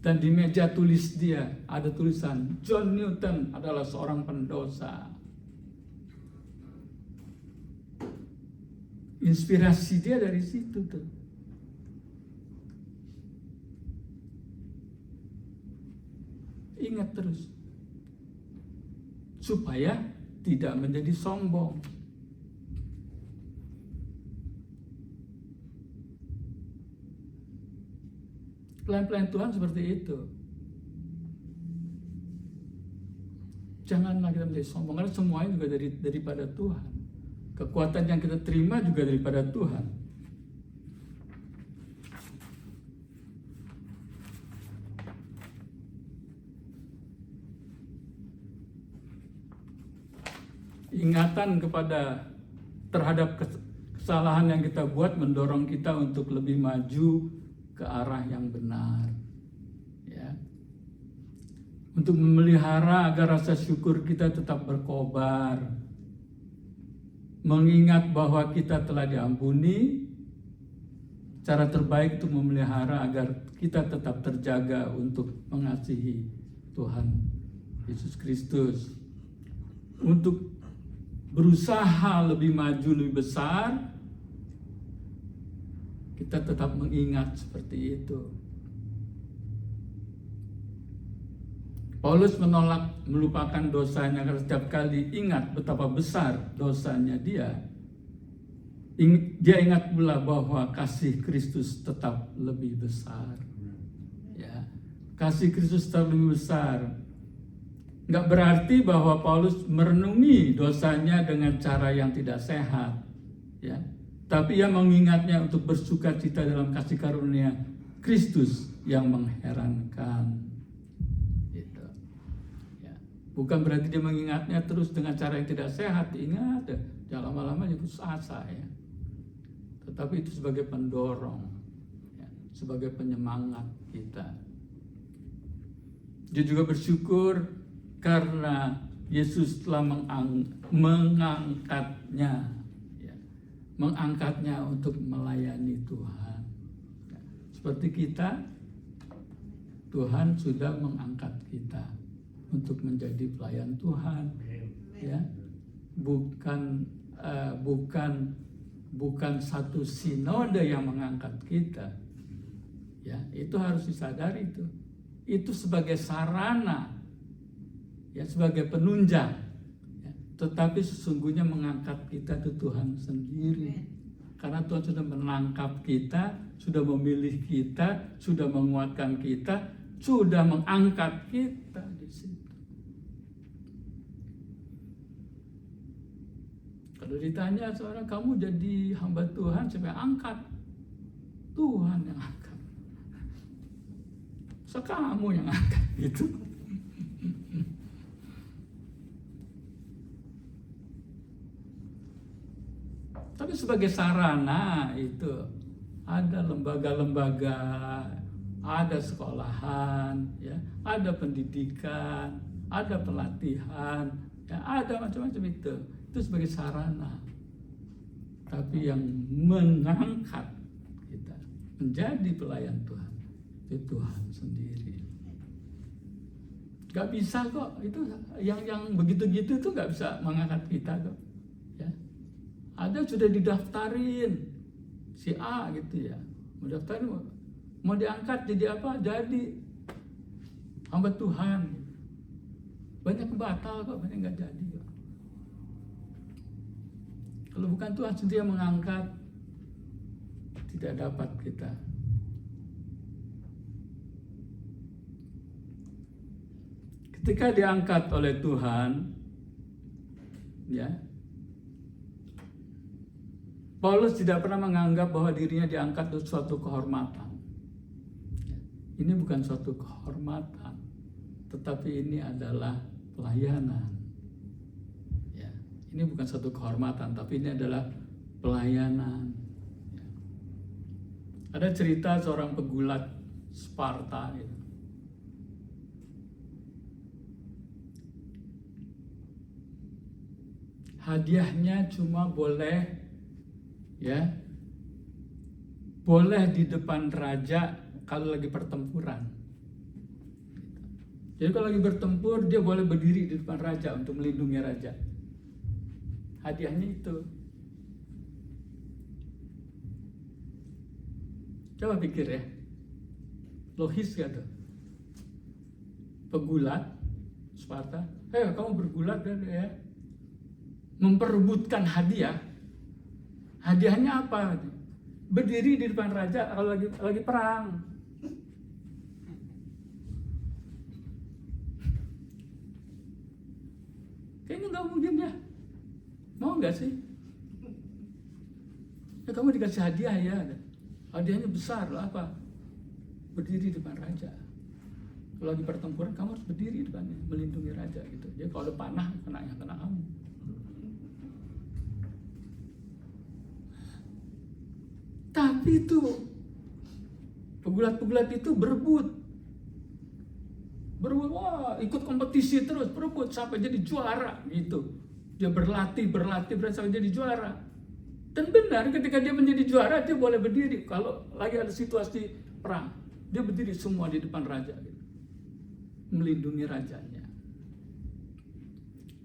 Dan di meja tulis dia ada tulisan, John Newton adalah seorang pendosa. Inspirasi dia dari situ tuh. Ingat terus, supaya tidak menjadi sombong. Pelayan-pelayan Tuhan seperti itu. Janganlah kita menjadi sombong, karena semuanya juga daripada Tuhan. Kekuatan yang kita terima juga daripada Tuhan. Ingatan terhadap kesalahan yang kita buat mendorong kita untuk lebih maju ke arah yang benar, ya. Untuk memelihara agar rasa syukur kita tetap berkobar, mengingat bahwa kita telah diampuni. Cara terbaik untuk memelihara agar kita tetap terjaga untuk mengasihi Tuhan Yesus Kristus, untuk berusaha lebih maju, lebih besar, kita tetap mengingat seperti itu. Paulus menolak melupakan dosanya karena setiap kali ingat betapa besar dosanya dia ingat pula bahwa kasih Kristus tetap lebih besar. Ya, kasih Kristus tetap lebih besar. Nggak berarti bahwa Paulus merenungi dosanya dengan cara yang tidak sehat, ya. Tapi ia mengingatnya untuk bersukacita dalam kasih karunia Kristus yang mengherankan. Gitu. Ya. Bukan berarti dia mengingatnya terus dengan cara yang tidak sehat. Ingat, jangan lama-lama jadi putus asa, ya. Tetapi itu sebagai pendorong, ya, sebagai penyemangat kita. Dia juga bersyukur karena Yesus telah mengangkatnya, ya, mengangkatnya untuk melayani Tuhan. Ya, seperti kita Tuhan sudah mengangkat kita untuk menjadi pelayan Tuhan, ya. Bukan satu sinode yang mengangkat kita, ya. Itu harus disadari itu. Itu sebagai sarana, ya, sebagai penunjang, ya. Tetapi sesungguhnya mengangkat kita itu Tuhan sendiri. Karena Tuhan sudah menangkap kita, sudah memilih kita, sudah menguatkan kita, sudah mengangkat kita di situ. Kalau ditanya seorang, kamu jadi hamba Tuhan, siapa yang angkat? Tuhan yang angkat. So kamu yang angkat gitu. Tapi sebagai sarana itu ada lembaga-lembaga, ada sekolahan, ya, ada pendidikan, ada pelatihan, ya, ada macam-macam itu. Itu sebagai sarana. Tapi yang mengangkat kita menjadi pelayan Tuhan itu Tuhan sendiri. Gak bisa kok, itu yang begitu-gitu itu gak bisa mengangkat kita kok. Ya. Ada sudah didaftarin si A gitu ya, mau daftarin, mau diangkat jadi apa? Jadi hamba Tuhan. Banyak batal kok, banyak nggak jadi kok. Kalau bukan Tuhan sendiri yang mengangkat, tidak dapat kita. Ketika diangkat oleh Tuhan, ya, Paulus tidak pernah menganggap bahwa dirinya diangkat untuk suatu kehormatan. Ini bukan suatu kehormatan, tetapi ini adalah pelayanan. Ya, ini bukan suatu kehormatan, tapi ini adalah pelayanan. Ya. Ada cerita seorang pegulat Sparta. Ya. Hadiahnya cuma boleh, ya, boleh di depan raja kalau lagi pertempuran. Jadi kalau lagi bertempur dia boleh berdiri di depan raja untuk melindungi raja. Hadiahnya itu. Coba pikir ya, logis gak tuh? Pegulat Sparta, kamu bergulat ya, memperebutkan hadiah. Hadiahnya apa? Berdiri di depan raja kalau lagi perang. Kayaknya nggak mungkin ya. Mau nggak sih? Ya kamu dikasih hadiah ya. Hadiahnya besar lah apa? Berdiri di depan raja. Kalau lagi pertempuran kamu harus berdiri di depannya, melindungi raja gitu. Jadi kalau ada panah kena kamu. Tapi itu pegulat-pegulat itu berebut, wah, ikut kompetisi terus, berebut sampai jadi juara gitu. Dia berlatih sampai jadi juara. Dan benar, ketika dia menjadi juara dia boleh berdiri. Kalau lagi ada situasi perang, dia berdiri semua di depan raja gitu, melindungi rajanya.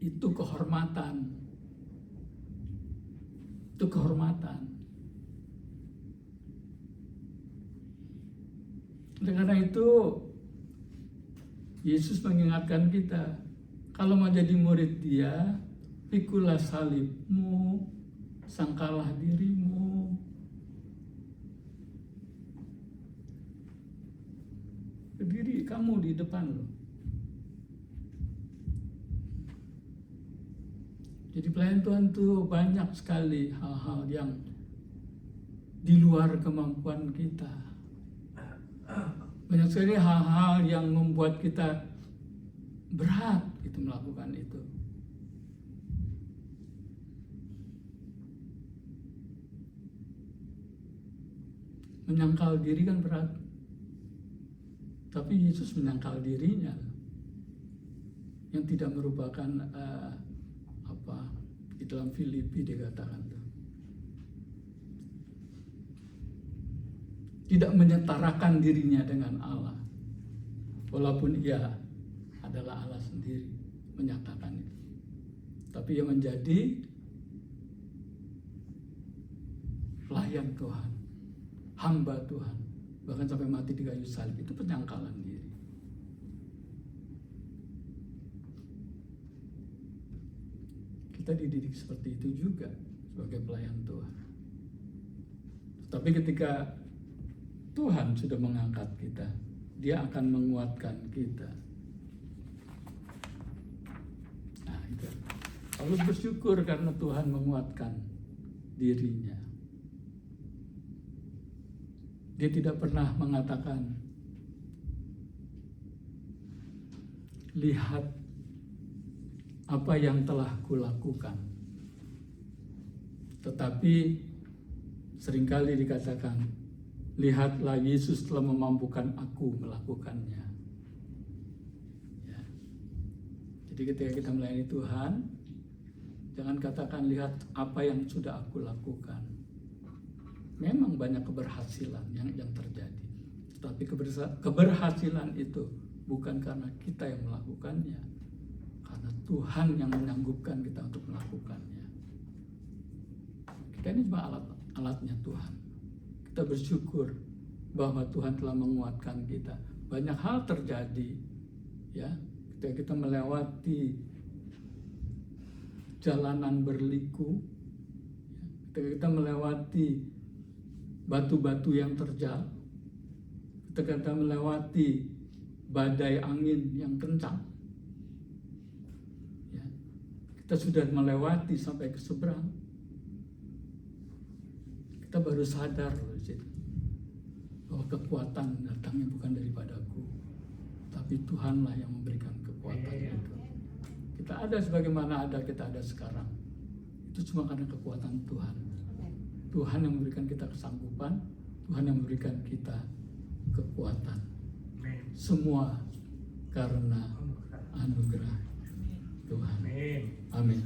Itu kehormatan. Itu kehormatan. Karena itu Yesus mengingatkan kita, kalau mau jadi murid Dia, pikulah salibmu, sangkalah dirimu. Berdiri kamu di depan loh. Jadi pelayan Tuhan tuh banyak sekali hal-hal yang di luar kemampuan kita. Banyak sekali hal-hal yang membuat kita berat itu melakukan itu. Menyangkal diri kan berat. Tapi Yesus menyangkal dirinya. Yang tidak merupakan di dalam Filipi dikatakan tuh. Tidak menyetarakan dirinya dengan Allah. Walaupun ia adalah Allah sendiri menyatakan itu. Tapi ia menjadi pelayan Tuhan, hamba Tuhan, bahkan sampai mati di kayu salib. Itu penyangkalan diri. Kita dididik seperti itu juga sebagai pelayan Tuhan. Tapi ketika Tuhan sudah mengangkat kita, Dia akan menguatkan kita. Nah, itu. Paulus bersyukur karena Tuhan menguatkan dirinya. Dia tidak pernah mengatakan, lihat apa yang telah kulakukan. Tetapi seringkali dikatakan, lihatlah Yesus telah memampukan aku melakukannya. Ya. Jadi ketika kita melayani Tuhan, jangan katakan lihat apa yang sudah aku lakukan. Memang banyak keberhasilan yang terjadi. Tetapi keberhasilan itu bukan karena kita yang melakukannya. Karena Tuhan yang menyanggupkan kita untuk melakukannya. Kita ini cuma alatnya Tuhan. Kita bersyukur bahwa Tuhan telah menguatkan kita. Banyak hal terjadi, ya. Ketika kita melewati jalanan berliku, ketika kita melewati batu-batu yang terjal, ketika kita melewati badai angin yang kencang, ya. Kita sudah melewati sampai ke seberang. Kita baru sadar bahwa kekuatan datangnya bukan daripadaku, tapi Tuhanlah yang memberikan kekuatan itu. Kita ada sebagaimana ada, kita ada sekarang. Itu cuma karena kekuatan Tuhan. Tuhan yang memberikan kita kesanggupan, Tuhan yang memberikan kita kekuatan. Semua karena anugerah Tuhan. Amin.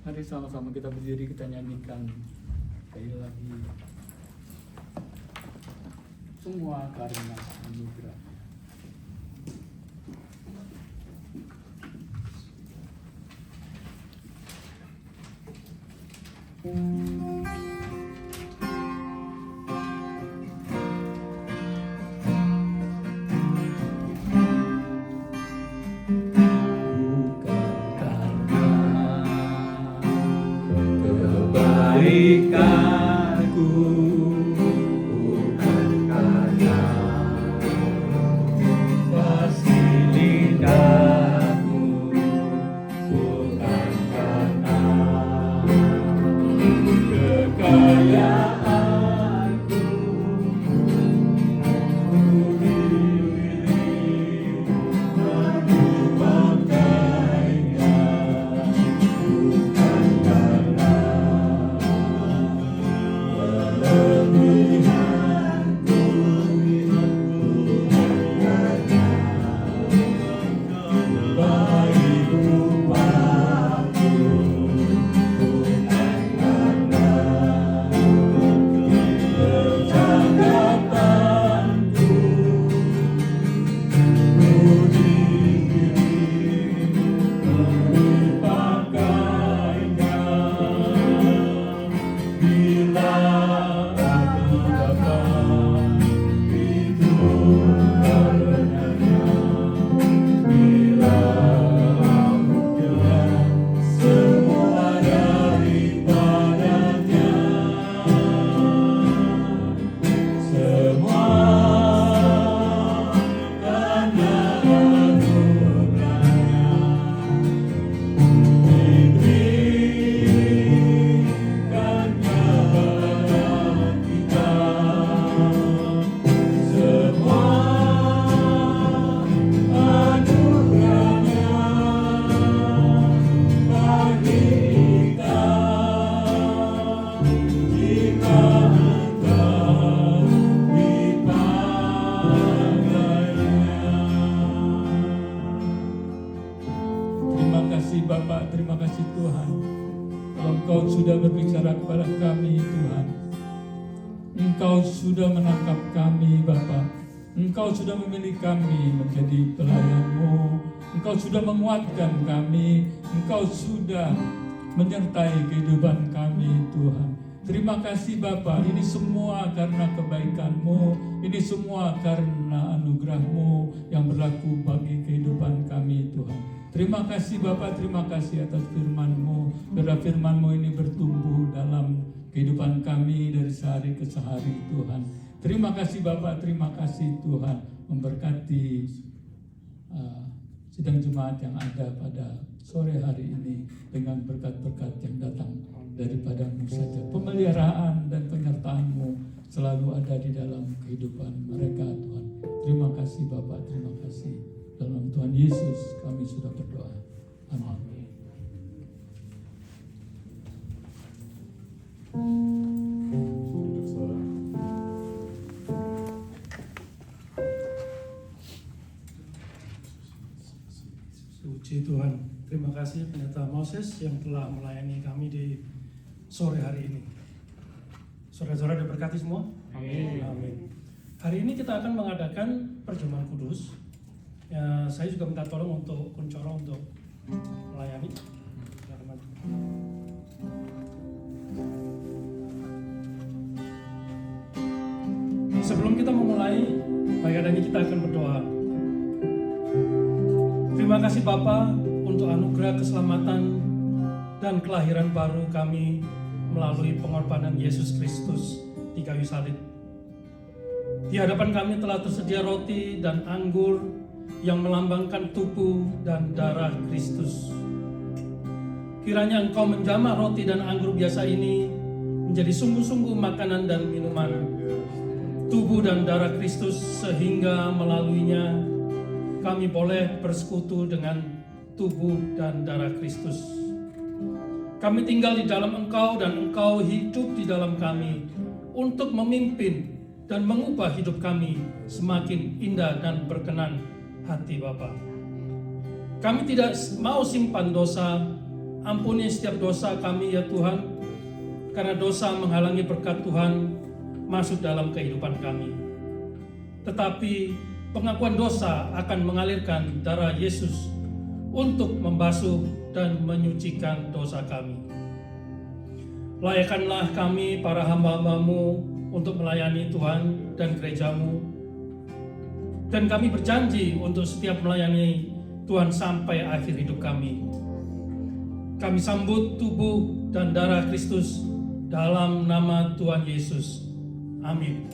Mari sama-sama kita berdiri, kita nyanyikan sekali lagi. Semua karena anugerah. Kebaikanku bukan karena kasih lidahku, bukan karena kekayaanku, ku dipilih menyumbangkannya, bukan karena Bapak, terima kasih Tuhan. Kalau Engkau sudah berbicara kepada kami Tuhan, Engkau sudah menangkap kami Bapa. Engkau sudah memilih kami menjadi pelayan-Mu. Engkau sudah menguatkan kami. Engkau sudah menyertai kehidupan kami Tuhan. Terima kasih Bapa, ini semua karena kebaikan-Mu, ini semua karena anugerah-Mu yang berlaku bagi kehidupan kami Tuhan. Terima kasih Bapa, terima kasih atas firman-Mu. Biarlah firman-Mu ini bertumbuh dalam kehidupan kami dari sehari ke sehari Tuhan. Terima kasih Bapa, terima kasih Tuhan, memberkati sidang jemaat yang ada pada sore hari ini dengan berkat-berkat yang datang daripada-Mu saja. Pemeliharaan dan penyertaan-Mu selalu ada di dalam kehidupan mereka Tuhan. Terima kasih Bapa, terima kasih. Dalam Tuhan Yesus kami sudah berdoa. Amin. Duduk saudara. Puji Tuhan. Terima kasih Pendeta Moses yang telah melayani kami di sore hari ini. Saudara-saudara diberkati semua? Amin. Amin. Hari ini kita akan mengadakan perjamuan kudus. Ya, saya juga minta tolong untuk Kuncoro untuk melayani. Sebelum kita memulai, baik adanya kita akan berdoa. Terima kasih Bapa untuk anugerah keselamatan dan kelahiran baru kami melalui pengorbanan Yesus Kristus di kayu salib. Di hadapan kami telah tersedia roti dan anggur yang melambangkan tubuh dan darah Kristus. Kiranya Engkau menjamah roti dan anggur biasa ini menjadi sungguh-sungguh makanan dan minuman tubuh dan darah Kristus, sehingga melaluinya kami boleh bersekutu dengan tubuh dan darah Kristus. Kami tinggal di dalam Engkau dan Engkau hidup di dalam kami untuk memimpin dan mengubah hidup kami semakin indah dan berkenan hati Bapa. Kami tidak mau simpan dosa. Ampuni setiap dosa kami ya Tuhan, karena dosa menghalangi berkat Tuhan masuk dalam kehidupan kami. Tetapi pengakuan dosa akan mengalirkan darah Yesus untuk membasuh dan menyucikan dosa kami. Layakkanlah kami para hamba-Hamba-Mu untuk melayani Tuhan dan gereja-Mu. Dan kami berjanji untuk setiap melayani Tuhan sampai akhir hidup kami. Kami sambut tubuh dan darah Kristus dalam nama Tuhan Yesus. Amin.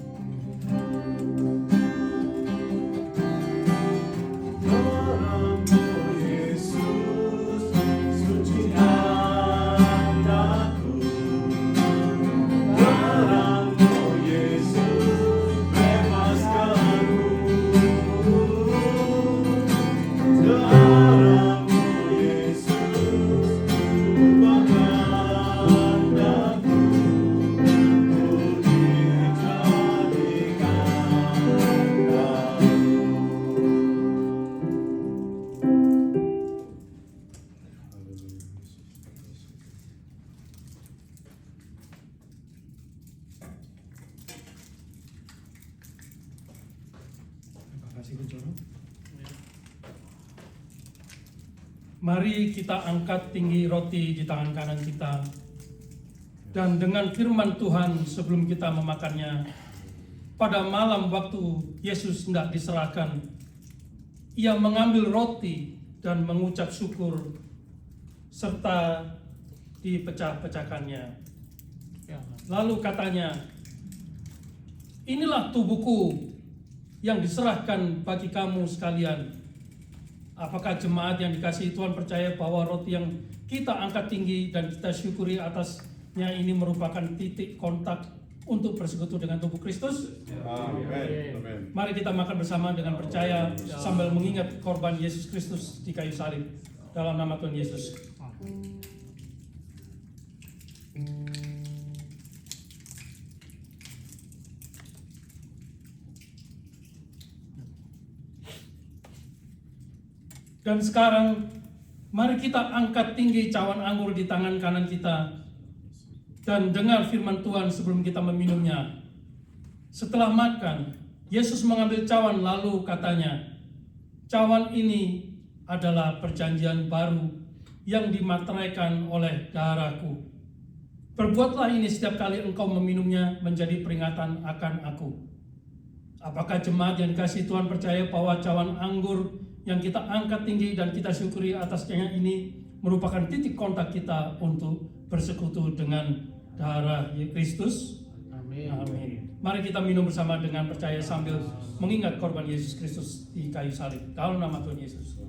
Mari kita angkat tinggi roti di tangan kanan kita, dan dengan firman Tuhan sebelum kita memakannya, pada malam waktu Yesus hendak diserahkan, Ia mengambil roti dan mengucap syukur serta dipecah-pecahkannya. Lalu katanya, "Inilah tubuhku yang diserahkan bagi kamu sekalian." Apakah jemaat yang dikasihi Tuhan percaya bahwa roti yang kita angkat tinggi dan kita syukuri atasnya ini merupakan titik kontak untuk bersekutu dengan tubuh Kristus? Amin. Mari kita makan bersama dengan percaya sambil mengingat korban Yesus Kristus di kayu salib. Dalam nama Tuhan Yesus. Dan sekarang, mari kita angkat tinggi cawan anggur di tangan kanan kita dan dengar firman Tuhan sebelum kita meminumnya. Setelah makan, Yesus mengambil cawan lalu katanya, "Cawan ini adalah perjanjian baru yang dimateraikan oleh darahku. Perbuatlah ini setiap kali engkau meminumnya menjadi peringatan akan aku." Apakah jemaat yang dikasihi Tuhan percaya bahwa cawan anggur yang kita angkat tinggi dan kita syukuri atasnya ini merupakan titik kontak kita untuk bersekutu dengan darah Kristus? Amin. Mari kita minum bersama dengan percaya sambil mengingat korban Yesus Kristus di kayu salib. Dalam nama Tuhan Yesus.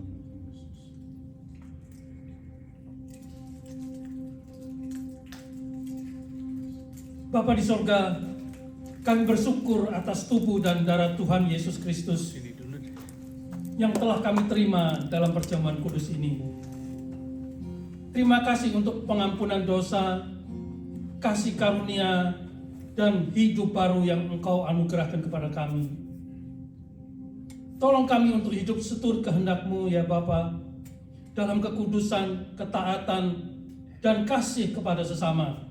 Bapa di sorga, kami bersyukur atas tubuh dan darah Tuhan Yesus Kristus yang telah kami terima dalam perjamuan kudus ini. Terima kasih untuk pengampunan dosa, kasih karunia, dan hidup baru yang Engkau anugerahkan kepada kami. Tolong kami untuk hidup seturut kehendak-Mu ya Bapa, dalam kekudusan, ketaatan, dan kasih kepada sesama.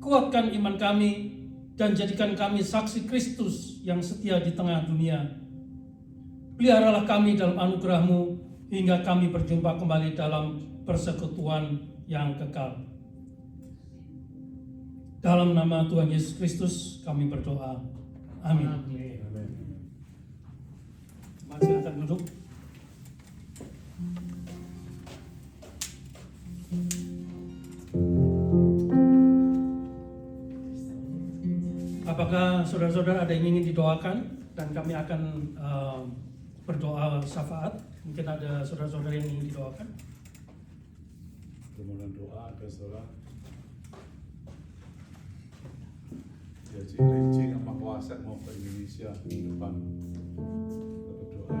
Kuatkan iman kami dan jadikan kami saksi Kristus yang setia di tengah dunia. Peliharalah kami dalam anugerah-Mu hingga kami berjumpa kembali dalam persekutuan yang kekal. Dalam nama Tuhan Yesus Kristus kami berdoa. Amin. Mari silakan duduk. Apakah saudara-saudara ada yang ingin didoakan? Dan kami akan berdoa syafaat. Mungkin ada saudara-saudara yang ingin didoakan. Permohonan doa ke saudara. Jadi Ricci yang kuasa mau ke Indonesia di depan. Berdoa.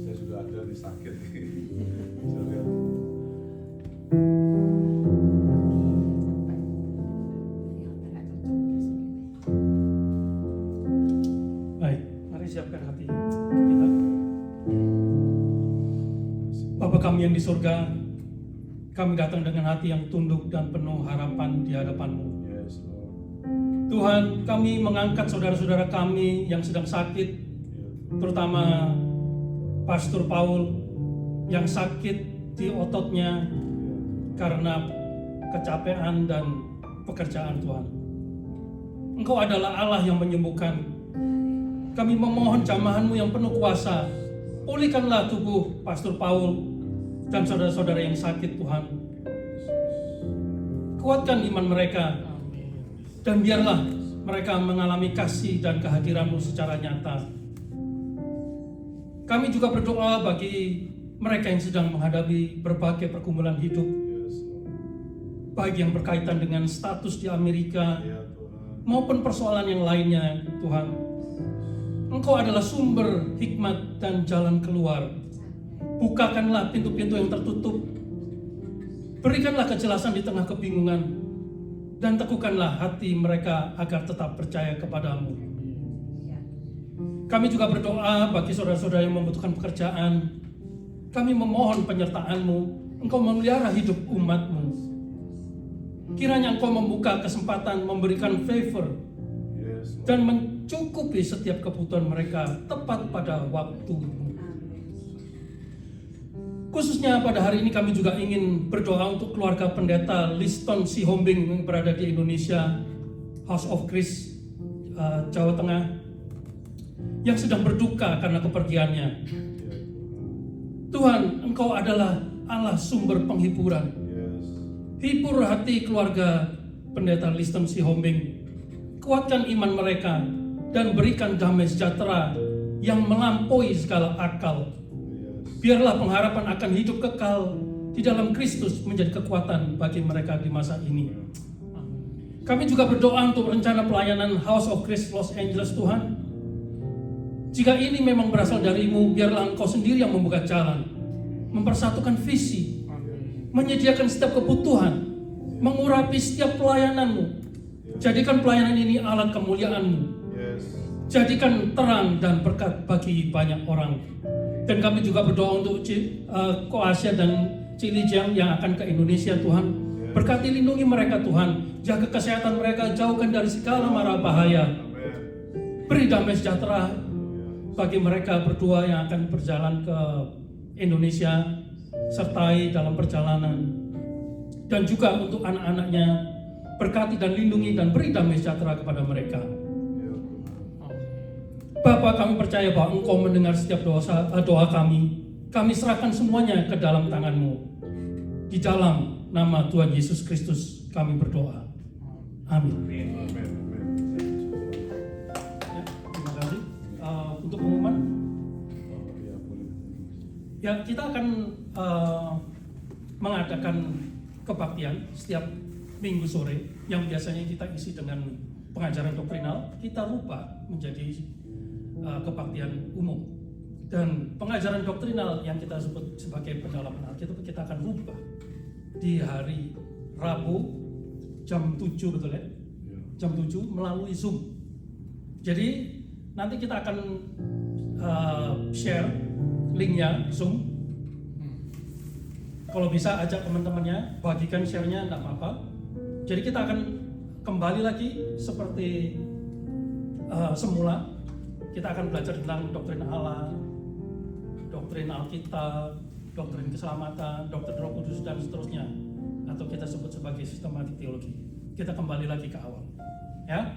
Saya sudah ada nih sakit. Saya lihat. Baik, mari siapkan hati kita. Bapa kami yang di surga, kami datang dengan hati yang tunduk dan penuh harapan di hadapan-Mu. Yes, Lord. Tuhan, kami mengangkat saudara-saudara kami yang sedang sakit, terutama Pastor Paul yang sakit di ototnya karena kecapean dan pekerjaan Tuhan. Engkau adalah Allah yang menyembuhkan. Kami memohon jamahan-Mu yang penuh kuasa, pulihkanlah tubuh Pastor Paul dan saudara-saudara yang sakit Tuhan. Kuatkan iman mereka, dan biarlah mereka mengalami kasih dan kehadiran-Mu secara nyata. Kami juga berdoa bagi mereka yang sedang menghadapi berbagai pergumulan hidup, baik yang berkaitan dengan status di Amerika maupun persoalan yang lainnya. Tuhan, Engkau adalah sumber hikmat dan jalan keluar. Bukakanlah pintu-pintu yang tertutup. Berikanlah kejelasan di tengah kebingungan. Dan teguhkanlah hati mereka agar tetap percaya kepadamu. Kami juga berdoa bagi saudara-saudara yang membutuhkan pekerjaan. Kami memohon penyertaan-Mu. Engkau memelihara hidup umat-Mu. Kiranya Engkau membuka kesempatan memberikan favor dan mencukupi setiap kebutuhan mereka tepat pada waktu. Khususnya pada hari ini kami juga ingin berdoa untuk keluarga pendeta Liston Sihombing yang berada di Indonesia, House of Christ, Jawa Tengah, yang sedang berduka karena kepergiannya. Tuhan, Engkau adalah Allah sumber penghiburan. Hibur hati keluarga pendeta Liston Sihombing. Kuatkan iman mereka dan berikan damai sejahtera yang melampaui segala akal. Biarlah pengharapan akan hidup kekal di dalam Kristus menjadi kekuatan bagi mereka di masa ini. Kami juga berdoa untuk rencana pelayanan House of Christ Los Angeles, Tuhan. Jika ini memang berasal dari-Mu, biarlah Engkau sendiri yang membuka jalan, mempersatukan visi, menyediakan setiap kebutuhan, mengurapi setiap pelayanan-Mu. Jadikan pelayanan ini alat kemuliaan-Mu. Jadikan terang dan berkat bagi banyak orang. Dan kami juga berdoa untuk Ko Asia dan Cilijang yang akan ke Indonesia Tuhan. Berkati lindungi mereka Tuhan, jaga kesehatan mereka, jauhkan dari segala mara bahaya. Beri damai sejahtera bagi mereka berdua yang akan berjalan ke Indonesia, sertai dalam perjalanan. Dan juga untuk anak-anaknya, berkati dan lindungi dan beri damai sejahtera kepada mereka. Bapa, kami percaya bahwa Engkau mendengar setiap doa kami. Kami serahkan semuanya ke dalam tangan-Mu. Di dalam nama Tuhan Yesus Kristus kami berdoa. Amin. Ya, terima kasih. Untuk pengumuman, ya kita akan mengadakan kebaktian setiap minggu sore yang biasanya kita isi dengan pengajaran doktrinal, kita rubah menjadi kebaktian umum. Dan pengajaran doktrinal yang kita sebut sebagai pendalaman Alkitab kita akan rubah di hari Rabu jam 7, betul ya? Jam 7 melalui Zoom. Jadi nanti kita akan share linknya Zoom. Kalau bisa ajak teman-temannya, bagikan share-nya, enggak apa-apa. Jadi kita akan kembali lagi seperti semula. Kita akan belajar tentang doktrin Allah, doktrin Alkitab, doktrin keselamatan, doktrin Roh Kudus, dan seterusnya. Atau kita sebut sebagai sistematik teologi. Kita kembali lagi ke awal. Ya.